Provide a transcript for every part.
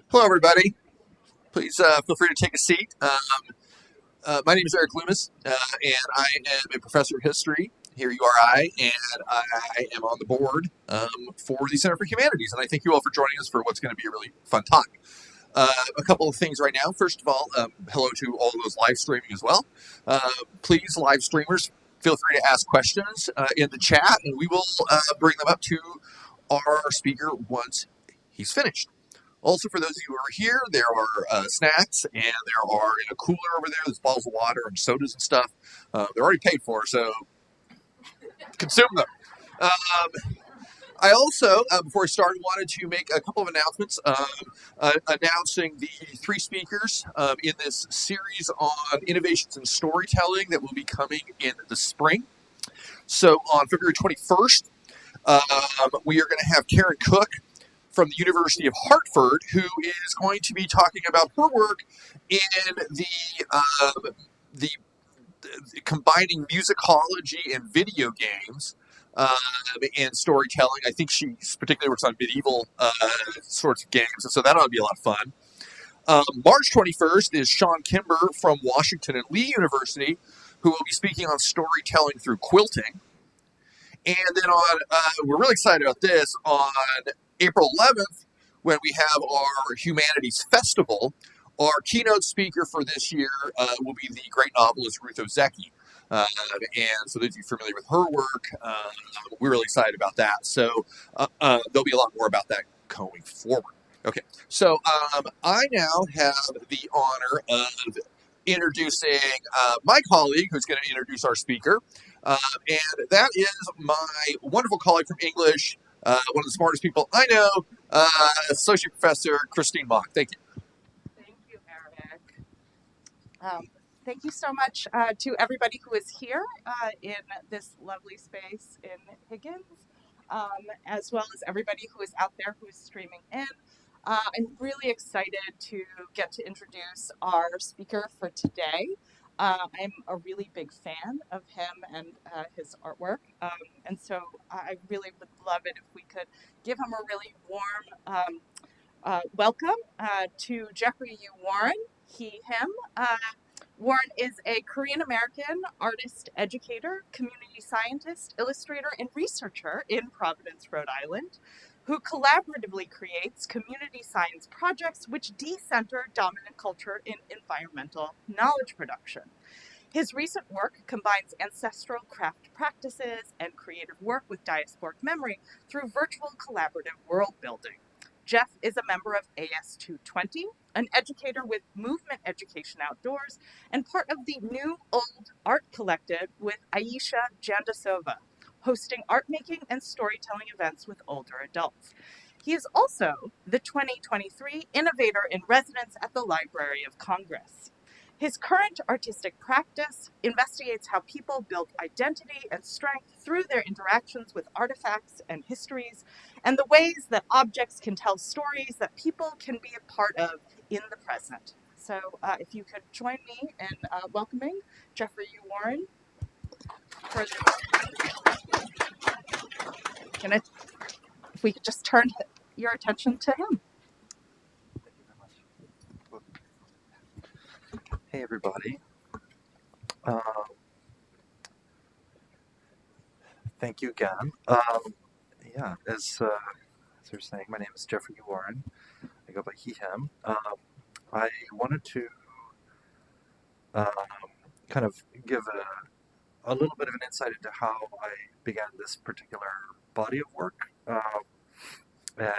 Hello, everybody. Please feel free to take a seat. My name is Eric Loomis, and I am a professor of history here at URI, and I am on the board for the Center for Humanities. And I thank you all for joining us for what's going to be a really fun talk. A couple of things right now. First of all, hello to all those live streaming as well. Please, live streamers, feel free to ask questions in the chat, and we will bring them up to our speaker once he's finished. Also, for those of you who are here, there are snacks, and there are in a cooler over there's bottles of water and sodas and stuff. They're already paid for, so consume them. I also, before I started, wanted to make a couple of announcements announcing the three speakers in this series on innovations in storytelling that will be coming in the spring. So on February 21st, we are going to have Karen Cook from the University of Hartford, who is going to be talking about her work in the combining musicology and video games and storytelling. I think she particularly works on medieval sorts of games, and so that ought to be a lot of fun. March 21st is Sean Kimber from Washington and Lee University, who will be speaking on storytelling through quilting. And then we're really excited about this, on April 11th, when we have our Humanities Festival, our keynote speaker for this year will be the great novelist Ruth Ozeki. And so those of you familiar with her work, we're really excited about that. So there'll be a lot more about that going forward. Okay, so I now have the honor of introducing my colleague, who's going to introduce our speaker. And that is my wonderful colleague from English, one of the smartest people I know, Associate Professor Christine Mock. Thank you. Thank you, Eric. Thank you so much to everybody who is here in this lovely space in Higgins, as well as everybody who is out there who is streaming in. I'm really excited to get to introduce our speaker for today. I'm a really big fan of him and his artwork, and so I really would love it if we could give him a really warm welcome to Jeffrey Yoo Warren, him. Warren is a Korean-American artist, educator, community scientist, illustrator, and researcher in Providence, Rhode Island, who collaboratively creates community science projects which decenter dominant culture in environmental knowledge production. His recent work combines ancestral craft practices and creative work with diasporic memory through virtual collaborative world building. Jeff is a member of AS220, an educator with Movement Education Outdoors, and part of the New Old Art Collective with Aisha Jandasova, hosting art making and storytelling events with older adults. He is also the 2023 Innovator in Residence at the Library of Congress. His current artistic practice investigates how people build identity and strength through their interactions with artifacts and histories, and the ways that objects can tell stories that people can be a part of in the present. So if you could join me in welcoming Jeffrey Yoo Warren. If we could just turn your attention to him. Thank you very much. Hey, everybody. Thank you again. Yeah, as you're saying, my name is Jeffrey Yoo Warren. I go by he, him. I wanted to kind of give a little bit of an insight into how I began this particular body of work. And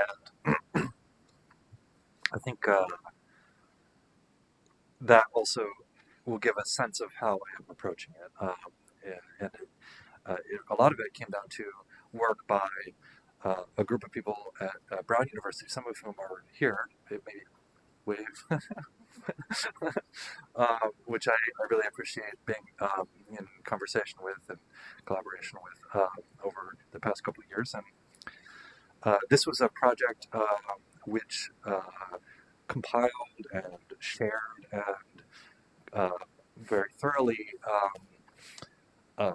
I think that also will give a sense of how I am approaching it. A lot of it came down to work by a group of people at Brown University, some of whom are here, maybe wave, which I really appreciate being in conversation with and collaboration with over the past couple of years. And this was a project which compiled and shared and very thoroughly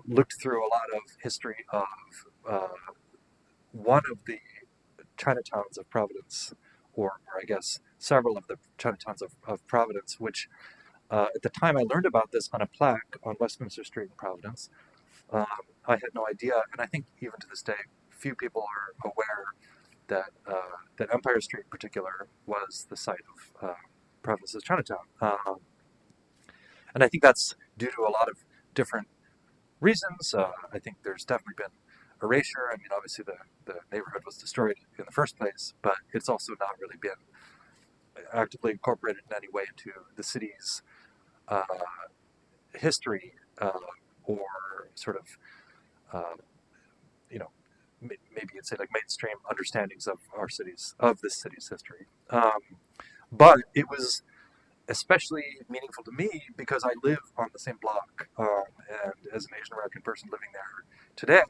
looked through a lot of history of one of the Chinatowns of Providence, or I guess several of the Chinatowns of Providence, which at the time I learned about this on a plaque on Westminster Street in Providence. I had no idea, and I think even to this day, few people are aware that that Empire Street in particular was the site of Providence's Chinatown. And I think that's due to a lot of different reasons. I think there's definitely been erasure. I mean, obviously the neighborhood was destroyed in the first place, but it's also not really been actively incorporated in any way into the city's history or sort of, you know, maybe you'd say like mainstream understandings of this city's history. But it was especially meaningful to me because I live on the same block, and as an Asian American person living there today,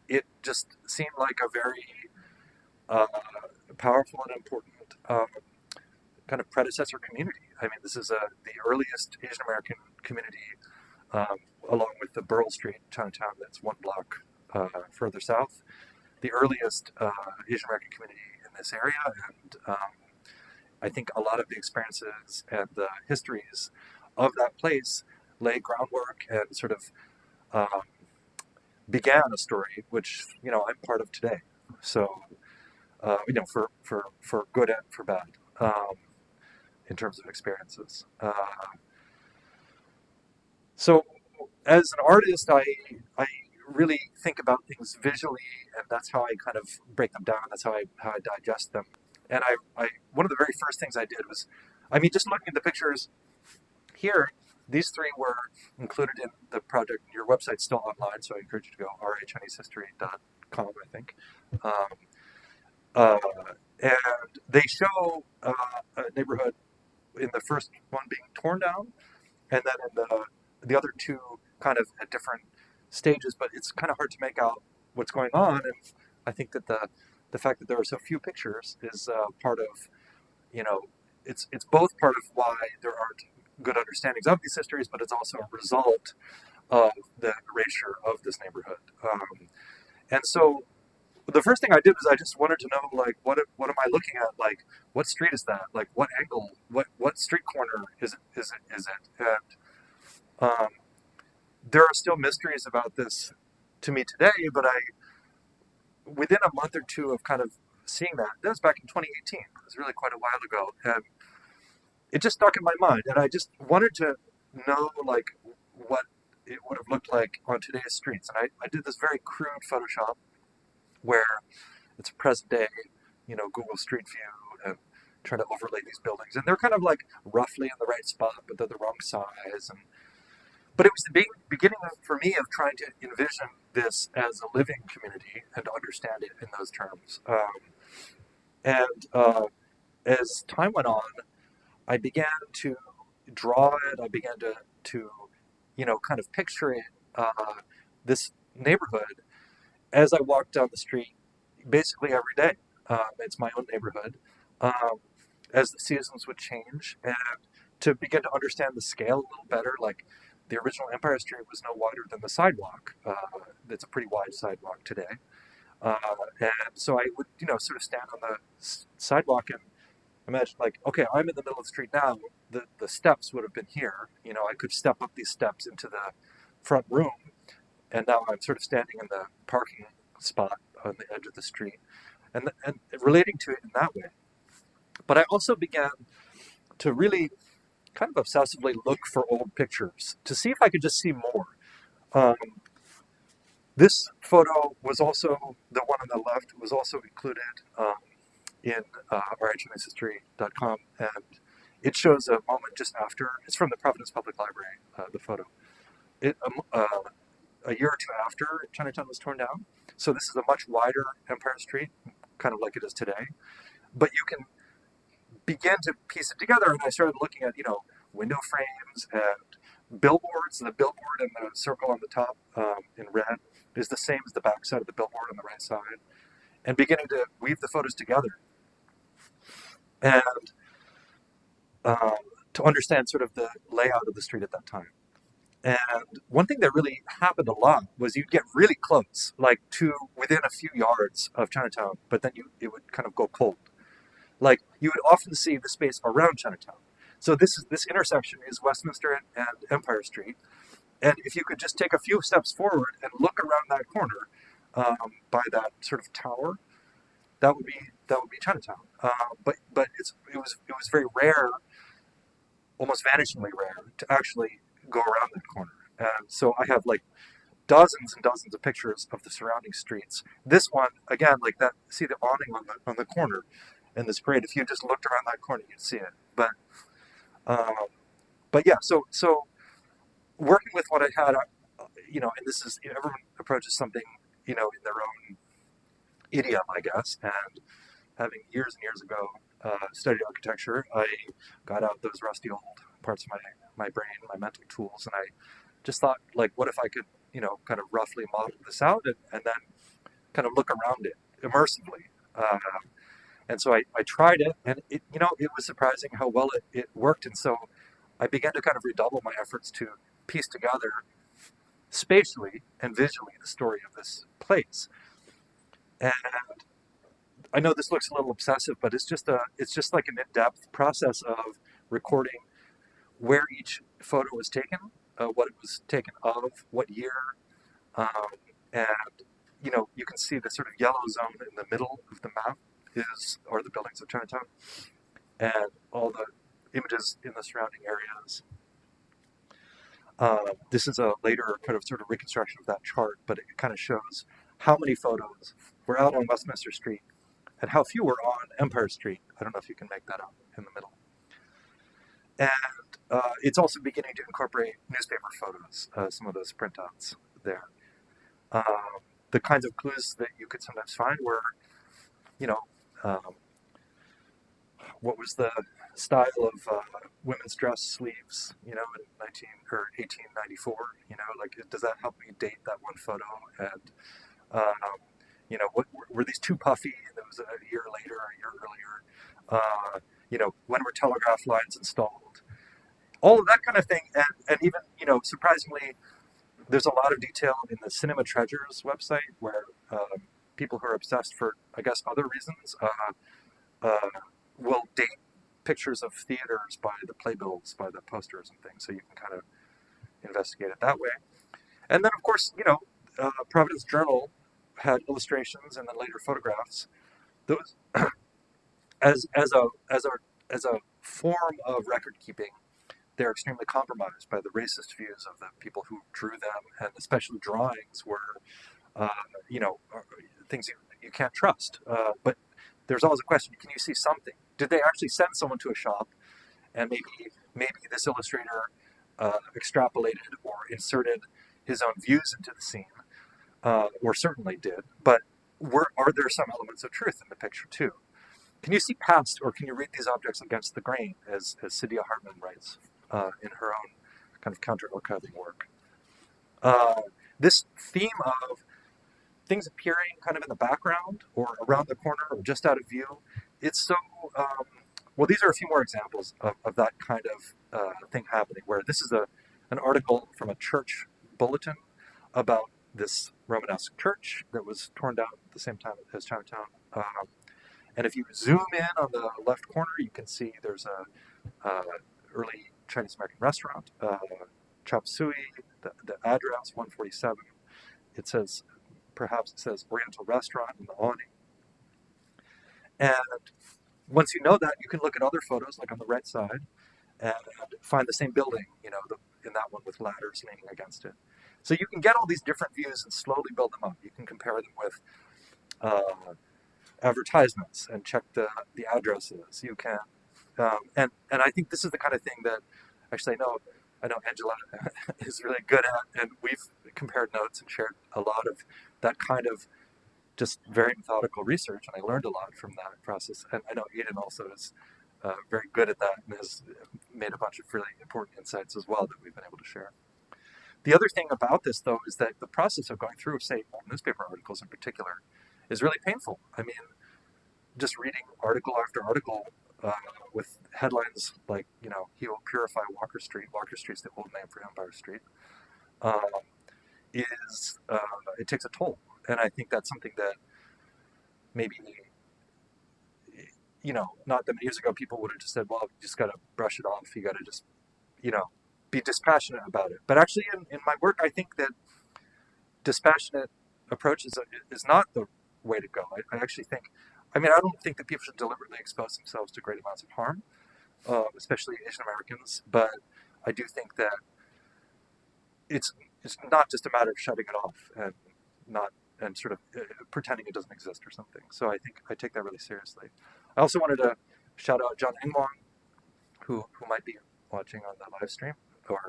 it just seemed like a very powerful and important kind of predecessor community. I mean, this is the earliest Asian American community, along with the Burl Street Chinatown that's one block further south, the earliest Asian American community in this area, and I think a lot of the experiences and the histories of that place lay groundwork and sort of began a story which I'm part of today. So for good and for bad, in terms of experiences. So as an artist, I really think about things visually, and that's how I kind of break them down. That's how I digest them. And I one of the very first things I did was, just looking at the pictures here, these three were included in the project. Your website's still online, so I encourage you to go rhichinesehistory.com, I think. And they show a neighborhood in the first one being torn down, and then in the other two kind of at different stages, but it's kind of hard to make out what's going on. And I think that the fact that there are so few pictures is part of, it's both part of why there aren't good understandings of these histories, but it's also a result of the erasure of this neighborhood. And so the first thing I did was I just wanted to know, like, what am I looking at? Like, what street is that? Like, what angle? What street corner is it? And there are still mysteries about this to me today, but within a month or two of kind of seeing that was back in 2018. It was really quite a while ago, and it just stuck in my mind, and I just wanted to know, like, what it would have looked like on today's streets. And I did this very crude Photoshop where it's a present day, Google Street View, and trying to overlay these buildings. And they're kind of like roughly in the right spot, but they're the wrong size. But it was the beginning for me of trying to envision this as a living community and to understand it in those terms. And as time went on, I began to draw it. I began to kind of picture it, this neighborhood, as I walked down the street, basically every day. It's my own neighborhood. As the seasons would change, and to begin to understand the scale a little better, like the original Empire Street was no wider than the sidewalk. It's a pretty wide sidewalk today. And so I would, sort of stand on the sidewalk and imagine, like, okay, I'm in the middle of the street now. The steps would have been here. I could step up these steps into the front room, and now I'm sort of standing in the parking spot on the edge of the street, and relating to it in that way. But I also began to really kind of obsessively look for old pictures to see if I could just see more. This photo was also, the one on the left, was also included in rhichinesehistory.com, and it shows a moment just after. It's from the Providence Public Library, the photo. A year or two after Chinatown was torn down. So this is a much wider Empire Street, kind of like it is today. But you can begin to piece it together, and I started looking at, window frames and billboards. The billboard and the circle on the top in red is the same as the back side of the billboard on the right side, and beginning to weave the photos together. And to understand sort of the layout of the street at that time. And one thing that really happened a lot was you'd get really close, like to within a few yards of Chinatown, but then it would kind of go cold. Like you would often see the space around Chinatown. So this intersection is Westminster and Empire Street, and if you could just take a few steps forward and look around that corner by that sort of tower, that would be Chinatown. But it was very rare, almost vanishingly rare, to actually go around that corner. And so I have like dozens and dozens of pictures of the surrounding streets. This one, again, like that. See the awning on the corner in this parade. If you just looked around that corner, you'd see it. Um, but yeah, so working with what I had, and this is everyone approaches something, in their own idiom, I guess. And having years and years ago studied architecture, I got out those rusty old parts of my brain, my mental tools, and I just thought, like, what if I could, kind of roughly model this out and then kind of look around it immersively. And so I tried it, and it was surprising how well it worked. And so I began to kind of redouble my efforts to piece together spatially and visually the story of this place. And I know this looks a little obsessive, but it's just like an in-depth process of recording where each photo was taken, what it was taken of, what year, um, and you can see the sort of yellow zone in the middle of the map are the buildings of Chinatown, and all the images in the surrounding areas. This is a later kind of sort of reconstruction of that chart, but it kind of shows how many photos were out on Westminster Street and how few were on Empire Street. I don't know if you can make that out in the middle. And it's also beginning to incorporate newspaper photos, some of those printouts there. The kinds of clues that you could sometimes find were, um, what was the style of women's dress sleeves, in 1894, like, does that help me date that one photo? And, what were these too puffy and it was a year later or a year earlier? When were telegraph lines installed? All of that kind of thing. And even, surprisingly, there's a lot of detail in the Cinema Treasures website where people who are obsessed for, I guess, other reasons will date pictures of theaters by the playbills, by the posters and things. So you can kind of investigate it that way. And then, of course, Providence Journal had illustrations and then later photographs. Those, as a form of record keeping, they're extremely compromised by the racist views of the people who drew them, and especially drawings were, things you can't trust. But there's always a question: can you see something? Did they actually send someone to a shop, and maybe this illustrator extrapolated or inserted his own views into the scene, or certainly did? But are there some elements of truth in the picture too? Can you see past, or can you read these objects against the grain, as Saidiya Hartman writes in her own kind of counter-archiving work? This theme of things appearing kind of in the background or around the corner or just out of view, it's so, well, these are a few more examples of that kind of thing happening, where this is an article from a church bulletin about this Romanesque church that was torn down at the same time as Chinatown. And if you zoom in on the left corner, you can see there's a early Chinese American restaurant, chop suey, the address 147. It says Oriental Restaurant in the awning. And once you know that, you can look at other photos, like on the right side, and find the same building, in that one with ladders leaning against it. So you can get all these different views and slowly build them up. You can compare them with advertisements and check the addresses. You can, and I think this is the kind of thing that actually I know Angela is really good at, and we've compared notes and shared a lot of that kind of just very methodical research, and I learned a lot from that process. And I know Eden also is very good at that and has made a bunch of really important insights as well that we've been able to share. The other thing about this, though, is that the process of going through, say, newspaper articles in particular, is really painful. I mean, just reading article after article with headlines like, he will purify Walker Street. Walker Street's the old name for Empire Street. Um, is it takes a toll, and I think that's something that maybe not that many years ago people would have just said, well, you just got to brush it off. You got to just you know be dispassionate about it. But actually, in my work, I think that dispassionate approach is not the way to go. I actually think, I don't think that people should deliberately expose themselves to great amounts of harm, especially Asian Americans. But I do think that it's not just a matter of shutting it off and not and sort of pretending it doesn't exist or something. So I think I take that really seriously. I also wanted to shout out John Engwang, who might be watching on the live stream, or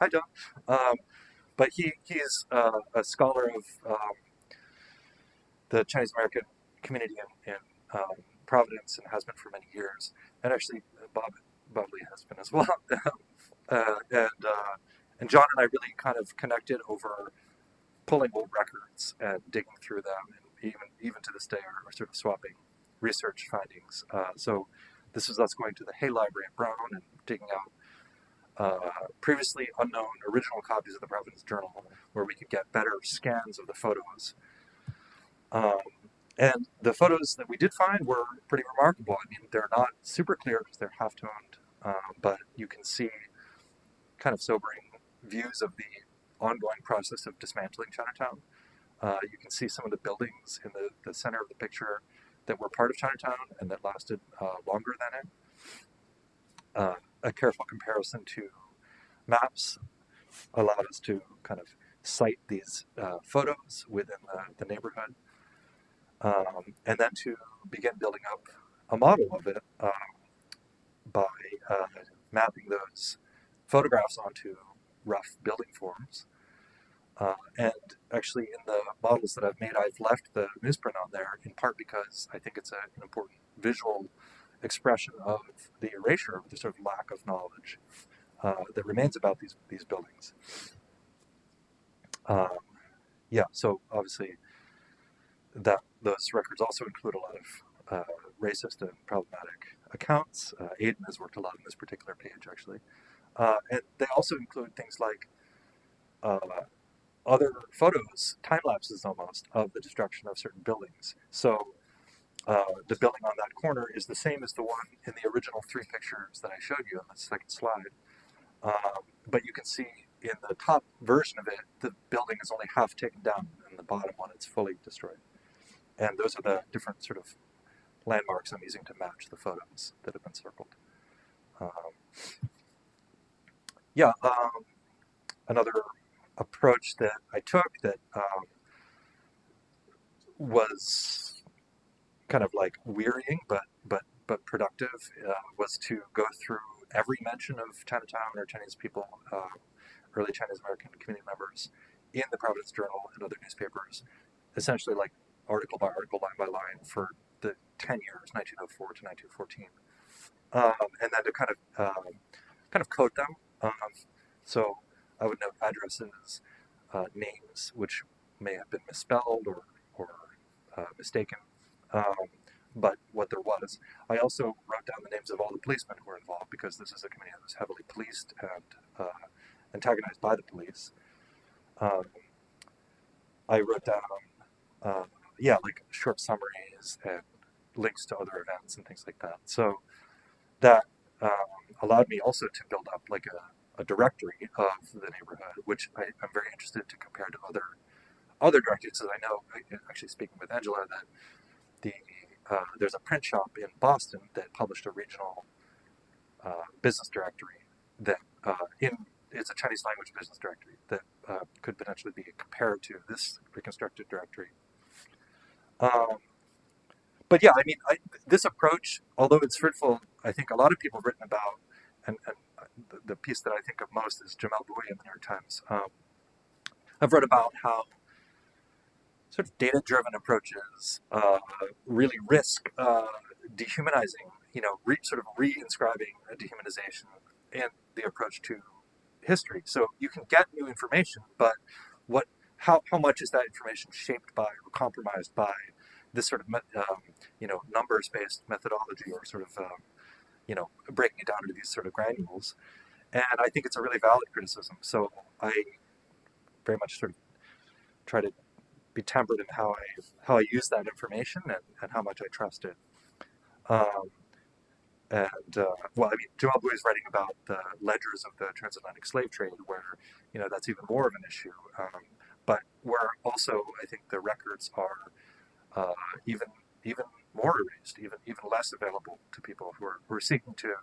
hi John. But he's a scholar of the Chinese American community in Providence and has been for many years, and actually Bob Lee has been as well. And John and I really kind of connected over pulling old records and digging through them, and even to this day are sort of swapping research findings. So this was us going to the Hay Library at Brown and digging out previously unknown original copies of the Providence Journal, where we could get better scans of the photos. And the photos that we did find were pretty remarkable. They're not super clear because they're half-toned, but you can see kind of sobering views of the ongoing process of dismantling Chinatown. You can see some of the buildings in the center of the picture that were part of Chinatown and that lasted longer than it. A careful comparison to maps allowed us to kind of cite these photos within the neighborhood, and then to begin building up a model of it by mapping those photographs onto rough building forms. And actually, in the models that I've made, I've left the newsprint on there in part because I think it's an important visual expression of the erasure of the sort of lack of knowledge that remains about these buildings. So obviously those records also include a lot of racist and problematic accounts. Aidan has worked a lot on this particular page, actually. And they also include things like other photos, time lapses almost, of the destruction of certain buildings. So the building on that corner is the same as the one in the original three pictures that I showed you on the second slide. But you can see in the top version of it, the building is only half taken down, and the bottom one it's fully destroyed. And those are the different sort of landmarks I'm using to match the photos that have been circled. Another approach that I took that was kind of like wearying but productive was to go through every mention of Chinatown or Chinese people, early Chinese American community members, in the Providence Journal and other newspapers, essentially like article by article, line by line, for the 10 years, 1904 to 1914, and then to kind of code them. So I would note addresses, names which may have been misspelled or mistaken, but what there was. I also wrote down the names of all the policemen who were involved, because this is a community that was heavily policed and antagonized by the police. I wrote down, like short summaries and links to other events and things like that. So that allowed me also to build up like a directory of the neighborhood, which I'm very interested to compare to other directories. As I know, actually speaking with Angela, that there's a print shop in Boston that published a regional business directory that it's a Chinese language business directory that could potentially be compared to this reconstructed directory. But yeah, this approach, although it's fruitful, I think a lot of people have written about, and the piece that I think of most is Jamel Bouie in the New York Times. I've read about how sort of data-driven approaches really risk dehumanizing, sort of re-inscribing a dehumanization in the approach to history. So you can get new information, but how much is that information shaped by or compromised by this sort of numbers-based methodology, or sort of breaking it down into these sort of granules. And I think it's a really valid criticism. So I very much sort of try to be tempered in how I use that information, and how much I trust it. Um, Jamal Bouie is writing about the ledgers of the transatlantic slave trade, where that's even more of an issue. But where also I think the records are even more erased, even less available to people who are seeking to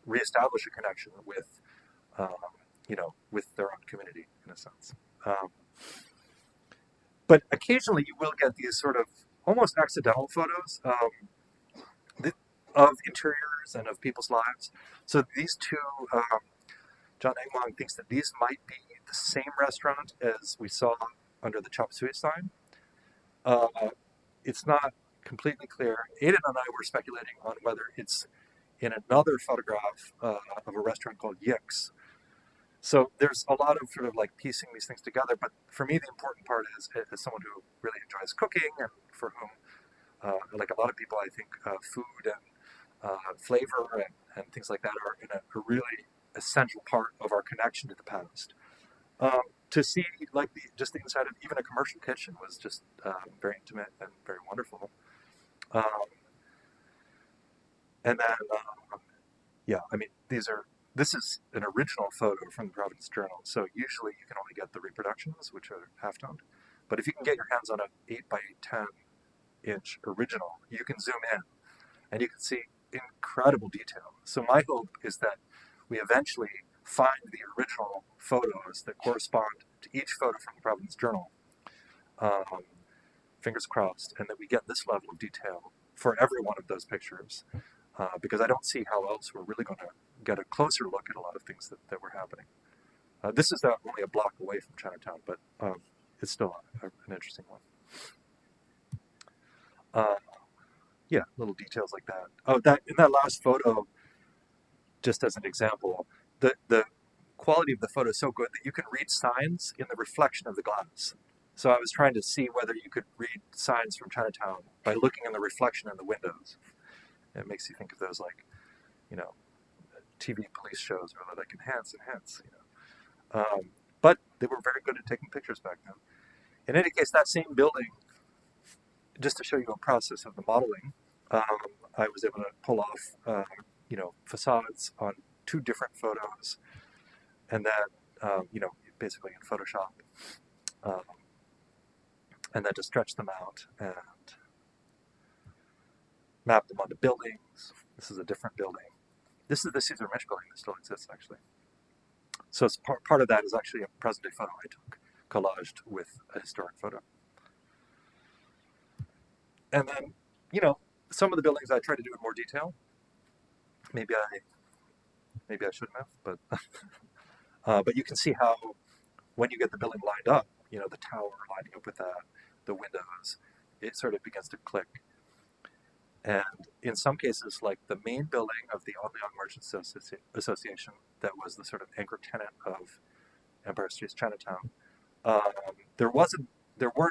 reestablish a connection with with their own community, in a sense. But occasionally you will get these sort of almost accidental photos of interiors and of people's lives. So these two, John Engwang thinks that these might be the same restaurant as we saw under the chop suey sign. It's not completely clear. Aidan and I were speculating on whether it's in another photograph of a restaurant called Yick's. So there's a lot of sort of like piecing these things together, but for me the important part is, as someone who really enjoys cooking, and for whom, like a lot of people, I think food and flavor and things like that are a really essential part of our connection to the past. To see like just the inside of even a commercial kitchen was just very intimate and very wonderful. And then, this is an original photo from the Providence Journal. So usually you can only get the reproductions, which are half-toned. But if you can get your hands on an 8 by 10 inch original, you can zoom in and you can see incredible detail. So my hope is that we eventually find the original photos that correspond to each photo from the Providence Journal. Fingers crossed, and that we get this level of detail for every one of those pictures. Because I don't see how else we're really going to get a closer look at a lot of things that were happening. This is only a block away from Chinatown, but it's still an interesting one. Little details like that. Oh, in that last photo, just as an example, the quality of the photo is so good that you can read signs in the reflection of the glass. So I was trying to see whether you could read signs from Chinatown by looking in the reflection in the windows. It makes you think of those TV police shows where they're like enhance. But they were very good at taking pictures back then. In any case, that same building, just to show you a process of the modeling, I was able to pull off facades on 2 different photos, and then basically in Photoshop, and then to stretch them out and map them onto buildings. This is a different building. This is the Caesar Mitch building that still exists, actually. So it's part of that is actually a present-day photo I took, collaged with a historic photo. And then, some of the buildings I tried to do in more detail. Maybe I shouldn't have, but you can see how when you get the building lined up, the tower lining up with that, the windows, it sort of begins to click. And in some cases, like the main building of the Young Merchants Association, that was the sort of anchor tenant of Empire Street's Chinatown, there weren't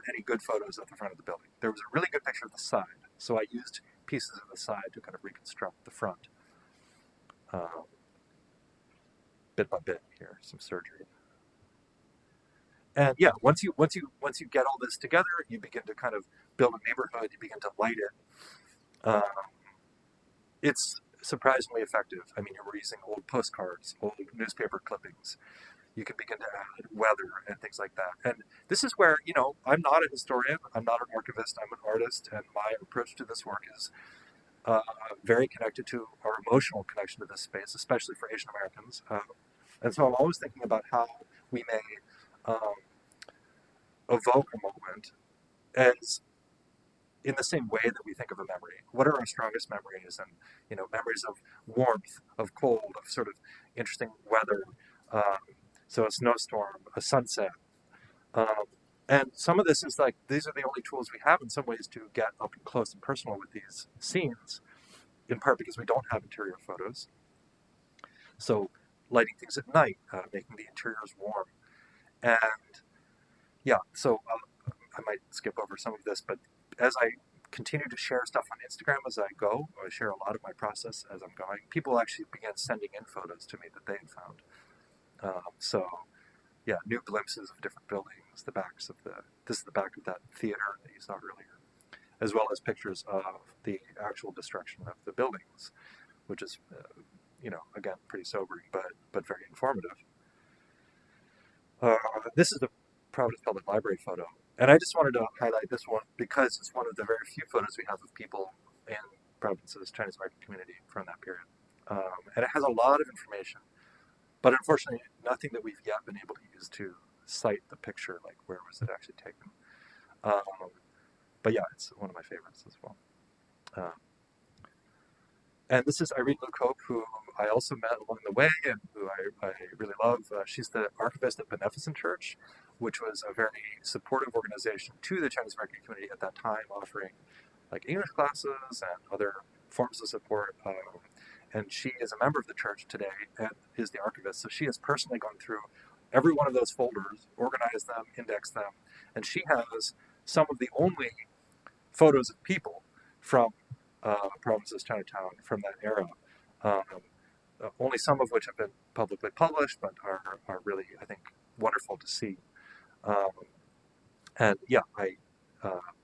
any good photos of the front of the building. There was a really good picture of the side, so I used pieces of the side to kind of reconstruct the front, bit by bit here, some surgery. And once you get all this together, you begin to kind of build a neighborhood. You begin to light it. It's surprisingly effective. I mean, you're using old postcards, old newspaper clippings. You can begin to add weather and things like that. And this is where, I'm not a historian, I'm not an archivist, I'm an artist, and my approach to this work is very connected to our emotional connection to this space, especially for Asian Americans. And so I'm always thinking about how we may evoke a moment as in the same way that we think of a memory. What are our strongest memories? And, memories of warmth, of cold, of sort of interesting weather. So a snowstorm, a sunset. And some of this is like, these are the only tools we have in some ways to get up close and personal with these scenes, in part because we don't have interior photos. So lighting things at night, making the interiors warm. And so I might skip over some of this, but as I continue to share stuff on Instagram as I go, I share a lot of my process as I'm going. People actually began sending in photos to me that they had found. So yeah, new glimpses of different buildings, this is the back of that theater that you saw earlier, as well as pictures of the actual destruction of the buildings, which is, again, pretty sobering, but very informative. This is the Providence Public Library photo, and I just wanted to highlight this one because it's one of the very few photos we have of people in Providence's Chinese American community from that period. And it has a lot of information, but unfortunately, nothing that we've yet been able to use to cite the picture, like where was it actually taken. But yeah, it's one of my favorites as well. And this is Irene Luke Hope, who I also met along the way and who I really love. She's the archivist at Beneficent Church, which was a very supportive organization to the Chinese American community at that time, offering like English classes and other forms of support. And she is a member of the church today and is the archivist. So she has personally gone through every one of those folders, organized them, indexed them, and she has some of the only photos of people from Providence's Chinatown from that era. Only some of which have been publicly published, but are really, I think, wonderful to see. And yeah, I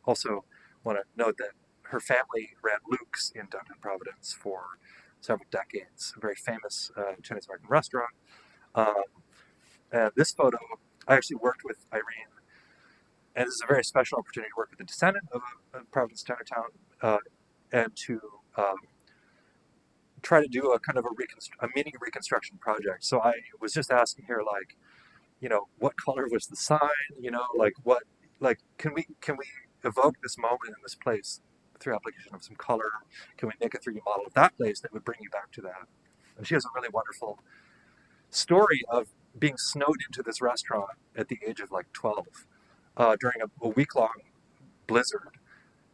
also want to note that her family ran Luke's in downtown Providence for several decades, a very famous Chinese American restaurant. And this photo, I actually worked with Irene, and this is a very special opportunity to work with a descendant of Providence Chinatown and to try to do a kind of a mini reconstruction project. So I was just asking her, like, what color was the sign? Can we evoke this moment in this place through application of some color? Can we make a 3D model of that place that would bring you back to that? And she has a really wonderful story of being snowed into this restaurant at the age of like 12 during a week-long blizzard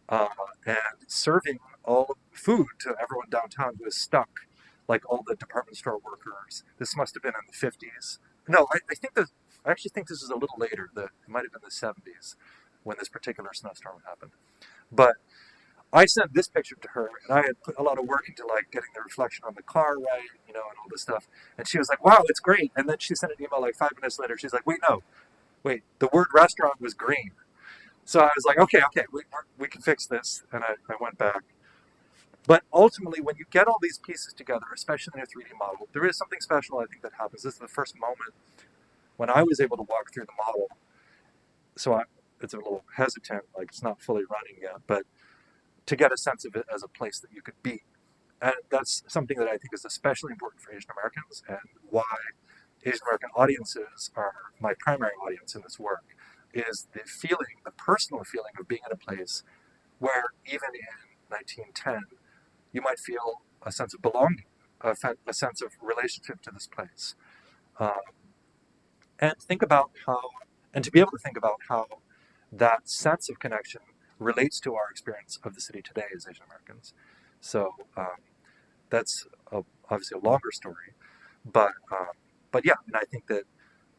and serving all food to everyone downtown who was stuck, like all the department store workers. This must have been in the 50s. No, I actually think this is a little later. It might have been the 70s when this particular snowstorm happened. But I sent this picture to her, and I had put a lot of work into like getting the reflection on the car right, and all this stuff. And she was like, "Wow, it's great." And then she sent an email like 5 minutes later. She's like, "Wait, no, wait, the word restaurant was green." So I was like, okay, we can fix this. And I went back. But ultimately, when you get all these pieces together, especially in a 3D model, there is something special, I think, that happens. This is the first moment when I was able to walk through the model. So it's a little hesitant, like it's not fully running yet, but to get a sense of it as a place that you could be. And that's something that I think is especially important for Asian Americans and why Asian American audiences are my primary audience in this work, is the personal feeling of being in a place where even in 1910, you might feel a sense of belonging, a sense of relationship to this place. And to be able to think about how that sense of connection relates to our experience of the city today as Asian Americans. So that's obviously a longer story, but yeah, and I think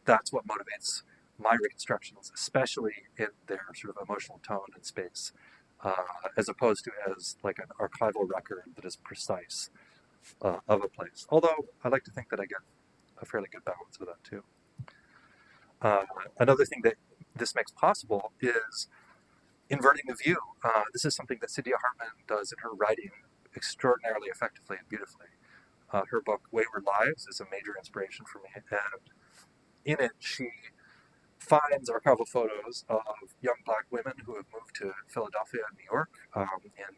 that's what motivates my reconstructions, especially in their sort of emotional tone and space, as opposed to as like an archival record that is precise of a place. Although I like to think that I get a fairly good balance with that too. Another thing that this makes possible is inverting the view. This is something that Cynthia Hartman does in her writing extraordinarily effectively and beautifully. Her book, Wayward Lives, is a major inspiration for me. And in it, she finds archival photos of young black women who have moved to Philadelphia and New York in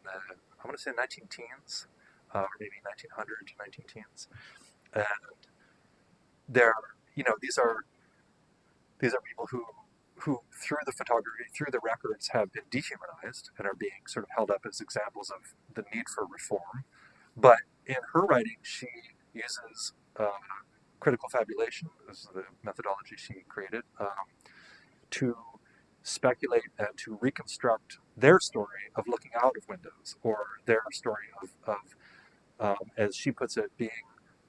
the, I want to say 19 teens, or maybe 1900 to 19 teens. And these are people who through the photography, through the records, have been dehumanized and are being sort of held up as examples of the need for reform. But in her writing, she uses critical fabulation, this is the methodology she created, to speculate and to reconstruct their story of looking out of windows, or their story of as she puts it, being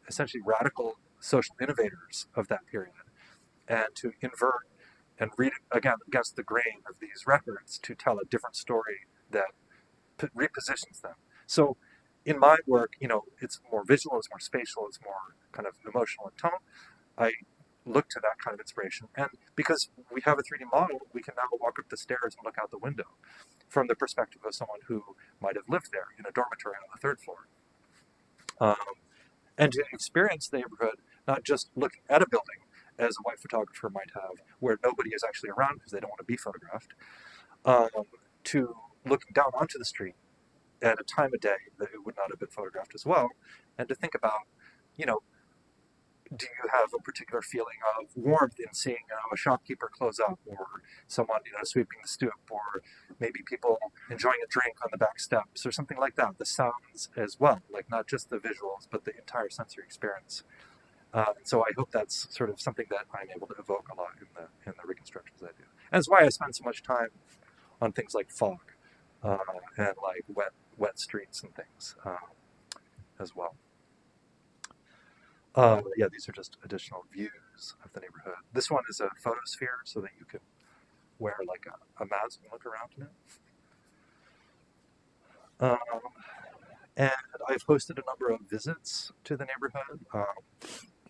essentially radical social innovators of that period, and to invert and read again against the grain of these records to tell a different story that repositions them. So in my work, it's more visual, it's more spatial, it's more kind of emotional in tone. I look to that kind of inspiration. And because we have a 3D model, we can now walk up the stairs and look out the window from the perspective of someone who might have lived there in a dormitory on the 3rd floor. And to experience the neighborhood, not just looking at a building as a white photographer might have, where nobody is actually around because they don't want to be photographed, to looking down onto the street at a time of day that it would not have been photographed as well, and to think about, do you have a particular feeling of warmth in seeing a shopkeeper close up, or someone sweeping the stoop, or maybe people enjoying a drink on the back steps, or something like that? The sounds as well, like not just the visuals, but the entire sensory experience. So I hope that's sort of something that I'm able to evoke a lot in the reconstructions I do. And that's why I spend so much time on things like fog and like wet streets and things as well. Yeah, these are just additional views of the neighborhood. This one is a photosphere so that you can wear like a mask and look around in it. And I've hosted a number of visits to the neighborhood,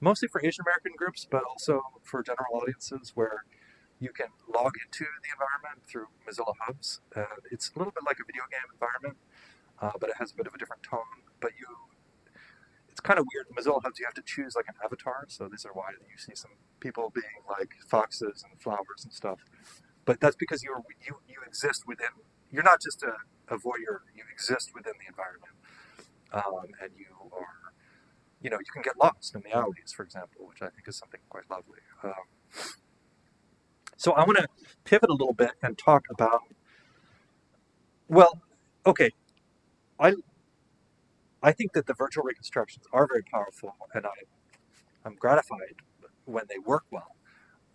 mostly for Asian American groups, but also for general audiences where you can log into the environment through Mozilla Hubs. It's a little bit like a video game environment, but it has a bit of a different tone. But it's kind of weird. In Mozilla Hubs, you have to choose like an avatar. So these are why you see some people being like foxes and flowers and stuff. But that's because you exist within. You're not just a voyeur. You exist within the environment, and you are. You can get lost in the alleys, for example, which I think is something quite lovely. So I want to pivot a little bit and talk about. Well, okay, I think that the virtual reconstructions are very powerful, and I'm gratified when they work well.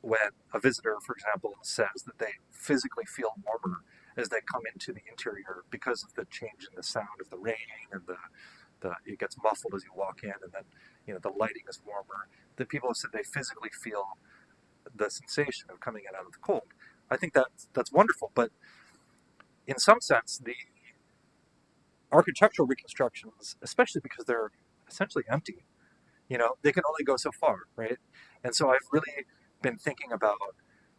When a visitor, for example, says that they physically feel warmer as they come into the interior because of the change in the sound of the rain, and it gets muffled as you walk in, and then the lighting is warmer. That people have said they physically feel the sensation of coming in out of the cold. I think that's wonderful, but in some sense, the architectural reconstructions, especially because they're essentially empty, they can only go so far, right? And so I've really been thinking about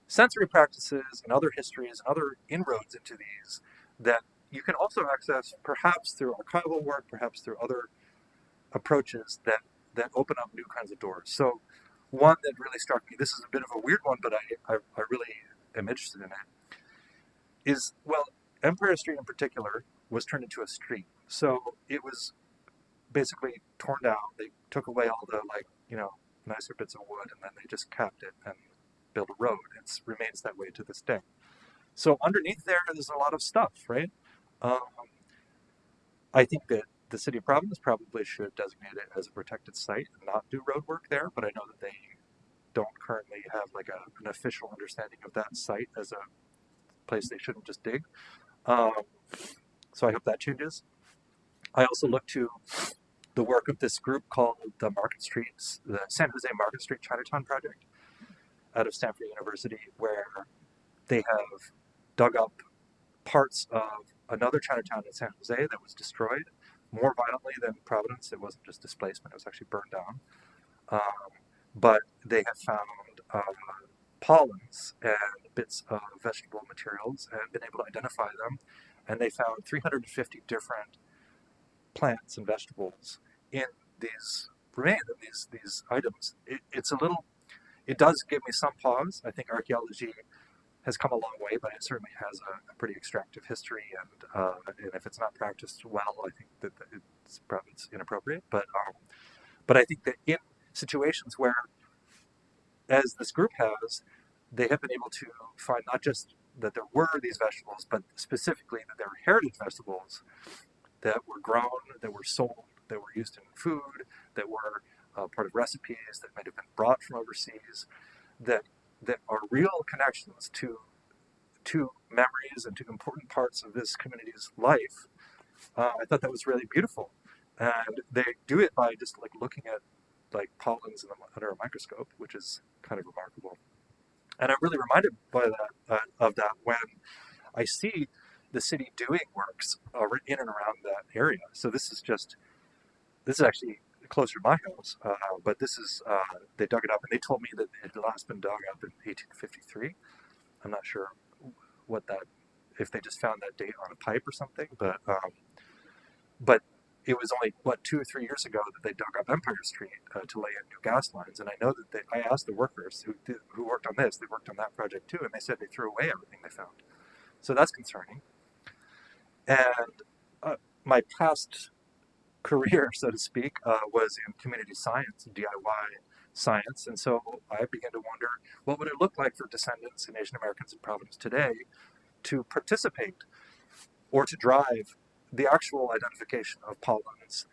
sensory practices and other histories and other inroads into these that you can also access perhaps through archival work, perhaps through other approaches that open up new kinds of doors. So one that really struck me, this is a bit of a weird one, but I really am interested in it, is, well, Empire Street in particular was turned into a street. So it was basically torn down. They took away all the nicer bits of wood, and then they just capped it and built a road. It remains that way to this day. So underneath there's a lot of stuff, right? I think that the city of Providence probably should designate it as a protected site and not do road work there, but I know that they don't currently have like an official understanding of that site as a place they shouldn't just dig. So I hope that changes. I also look to the work of this group called the San Jose Market Street Chinatown project out of Stanford University, where they have dug up parts of another Chinatown in San Jose that was destroyed more violently than Providence. It wasn't just displacement, it was actually burned down. But they have found pollens and bits of vegetable materials and been able to identify them. And they found 350 different plants and vegetables in these remains, these items. It does give me some pause. I think archaeology has come a long way, but it certainly has a pretty extractive history, and if it's not practiced well, I think that it's probably inappropriate. But I think that in situations where, as this group has, they have been able to find not just that there were these vegetables, but specifically that there were heritage vegetables that were grown, that were sold, that were used in food, that were part of recipes that might have been brought from overseas, that are real connections to memories and to important parts of this community's life. I thought that was really beautiful, and they do it by just like looking at like pollens under a microscope, which is kind of remarkable. And I'm really reminded by of that when I see the city doing works in and around that area. So this is actually closer to my house, but this is they dug it up, and they told me that it had last been dug up in 1853. I'm not sure what that, if they just found that date on a pipe or something, but it was only 2 or 3 years ago that they dug up Empire Street to lay in new gas lines. And I know that I asked the workers who worked on this, they worked on that project too, and they said they threw away everything they found. So that's concerning. And my past career, so to speak, was in community science, DIY science. And so I began to wonder, what would it look like for descendants and Asian Americans in Providence today to participate or to drive the actual identification of pollens?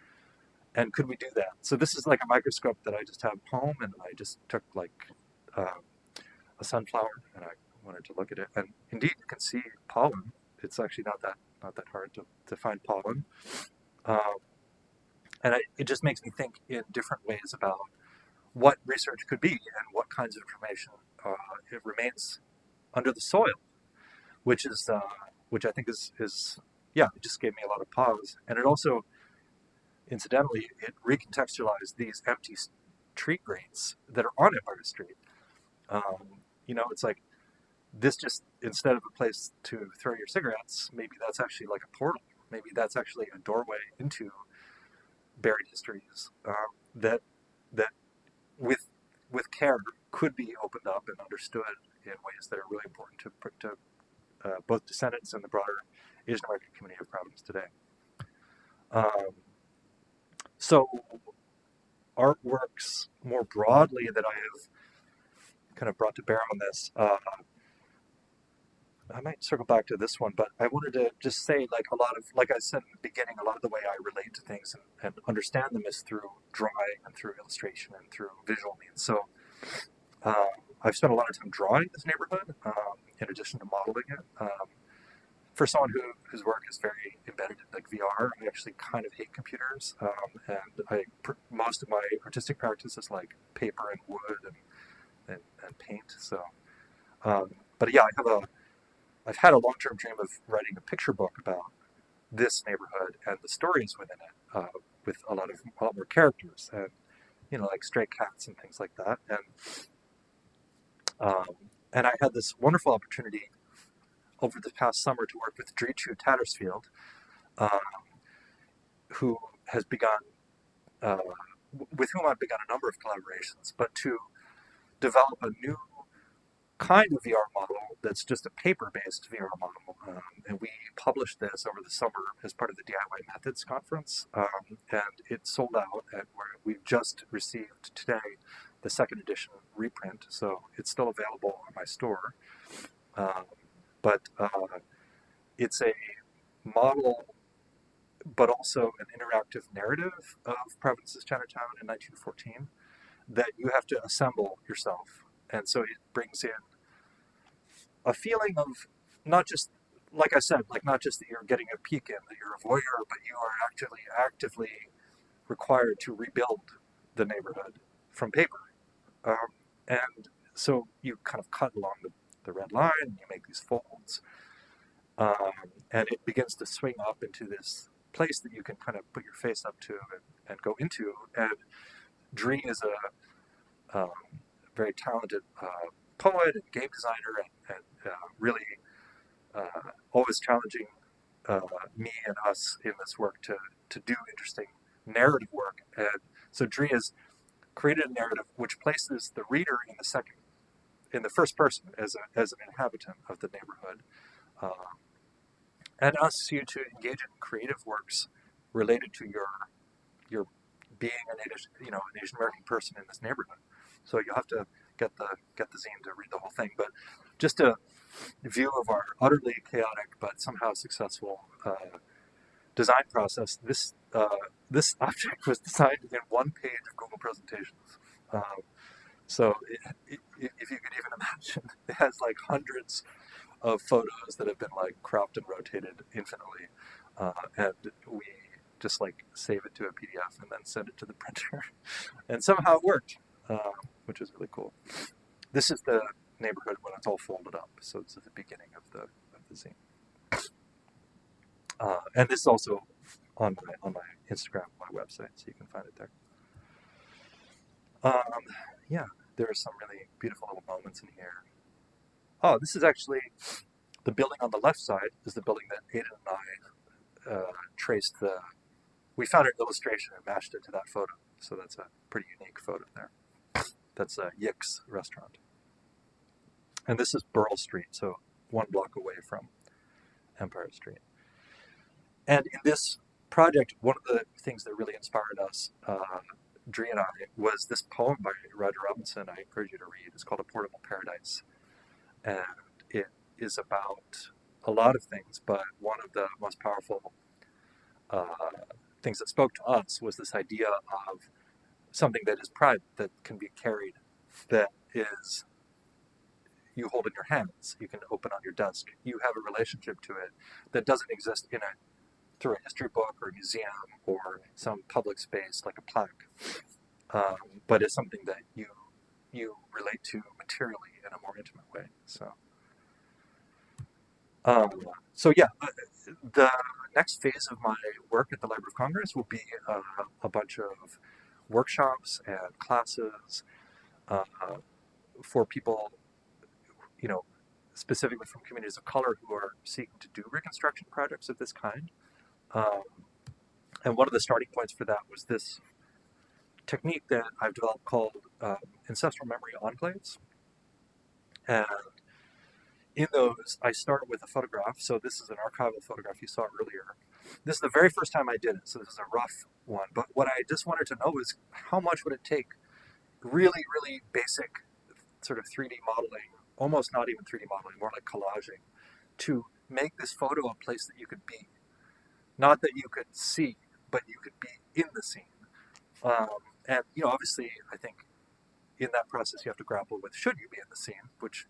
And could we do that? So this is like a microscope that I just have at home, and I just took like a sunflower, and I wanted to look at it. And indeed, you can see pollen. It's actually not that hard to find pollen. And it just makes me think in different ways about what research could be and what kinds of information it remains under the soil, which I think is it just gave me a lot of pause. And it also, incidentally, it recontextualized these empty tree grates that are on Empire Street. It's like this, just instead of a place to throw your cigarettes, maybe that's actually like a portal. Maybe that's actually a doorway into buried histories that with care could be opened up and understood in ways that are really important to both descendants and the broader Asian American community of Providence today. So artworks more broadly that I have kind of brought to bear on this, I might circle back to this one, but I wanted to just say, like I said in the beginning, a lot of the way I relate to things and understand them is through drawing and through illustration and through visual means. So I've spent a lot of time drawing this neighborhood in addition to modeling it. For someone whose work is very embedded in like VR, I actually kind of hate computers, and most of my artistic practice is like paper and wood and paint. So, but yeah, I've had a long-term dream of writing a picture book about this neighborhood and the stories within it, with a lot more characters and like stray cats and things like that. And I had this wonderful opportunity over the past summer to work with Dreechu Tattersfield, who has begun, with whom I've begun a number of collaborations, but to develop a new kind of VR model that's just a paper-based VR model. And we published this over the summer as part of the DIY Methods conference, and it sold out, and we've just received today the second edition reprint, so it's still available on my store. But it's a model, but also an interactive narrative of Providence's Chinatown in 1914 that you have to assemble yourself. And so it brings in a feeling of not just, like I said, like not just that you're getting a peek in, that you're a voyeur, but you are actively required to rebuild the neighborhood from paper. And so you kind of cut along the red line, and you make these folds, and it begins to swing up into this place that you can kind of put your face up to and go into. And Dree is a very talented poet and game designer, and really always challenging me and us in this work to do interesting narrative work. And so Dree has created a narrative which places the reader in the first person as an inhabitant of the neighborhood, and asks you to engage in creative works related to your being an Asian American person in this neighborhood. So you have to get the zine to read the whole thing. But just a view of our utterly chaotic but somehow successful design process. This object was designed in one page of Google presentations. So if you could even imagine, it has like hundreds of photos that have been like cropped and rotated infinitely, and we just like save it to a PDF and then send it to the printer, and somehow it worked, which is really cool. This is the neighborhood when it's all folded up, so this is the beginning of the zine. And this is also on my Instagram, my website, so you can find it there. Yeah, there are some really beautiful little moments in here. Oh, this is actually the building on the left side is the building that Aidan and I traced the. We found an illustration and matched it to that photo, so that's a pretty unique photo there. That's a Yick's restaurant, and this is Burl Street, so 1 block away from Empire Street. And in this project, one of the things that really inspired us, Dree and I, was this poem by Roger Robinson I encourage you to read. It's called A Portable Paradise. And it is about a lot of things, but one of the most powerful things that spoke to us was this idea of something that is private, that can be carried, that is you hold in your hands, you can open on your desk. You have a relationship to it that doesn't exist in a through a history book or a museum or some public space like a plaque, but it's something that you relate to materially in a more intimate way. So yeah, the next phase of my work at the Library of Congress will be a bunch of workshops and classes for people, specifically from communities of color who are seeking to do reconstruction projects of this kind. And one of the starting points for that was this technique that I've developed called ancestral memory enclaves. And in those, I start with a photograph. So this is an archival photograph you saw earlier. This is the very first time I did it, so this is a rough one. But what I just wanted to know is how much would it take, really, really basic sort of 3D modeling, almost not even 3D modeling, more like collaging, to make this photo a place that you could be. Not that you could see, but you could be in the scene. And, obviously, I think in that process you have to grapple with, should you be in the scene, which,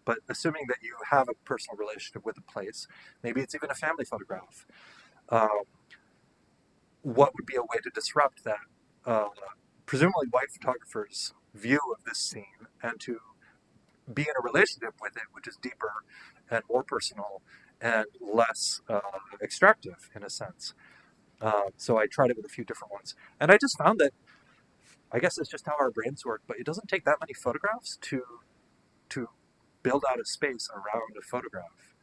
but assuming that you have a personal relationship with a place, maybe it's even a family photograph, what would be a way to disrupt that, presumably white photographers' view of this scene and to be in a relationship with it, which is deeper and more personal and less extractive in a sense. So I tried it with a few different ones. And I just found that, I guess it's just how our brains work, but it doesn't take that many photographs to build out a space around a photograph.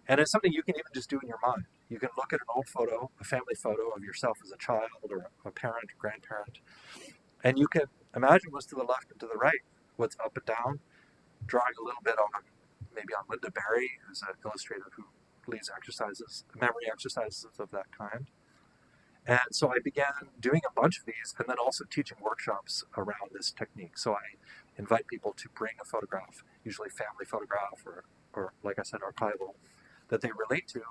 And it's something you can even just do in your mind. You can look at an old photo, a family photo of yourself as a child or a parent, grandparent, and you can imagine what's to the left and to the right, what's up and down, drawing a little bit on, maybe on Linda Berry, who's an illustrator who leads exercises, memory exercises of that kind. And so I began doing a bunch of these and then also teaching workshops around this technique. So I invite people to bring a photograph, usually family photograph or like I said, archival, that they relate to,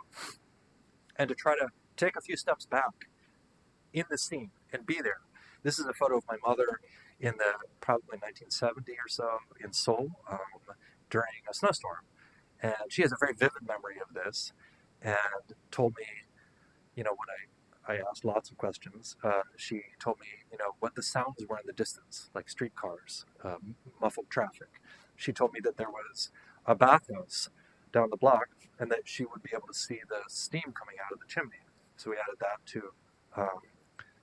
and to try to take a few steps back in the scene and be there. This is a photo of my mother in the probably 1970 or so in Seoul during a snowstorm. And she has a very vivid memory of this and told me, when I asked lots of questions, she told me, what the sounds were in the distance, like streetcars, muffled traffic. She told me that there was a bathhouse down the block and that she would be able to see the steam coming out of the chimney. So we added that too.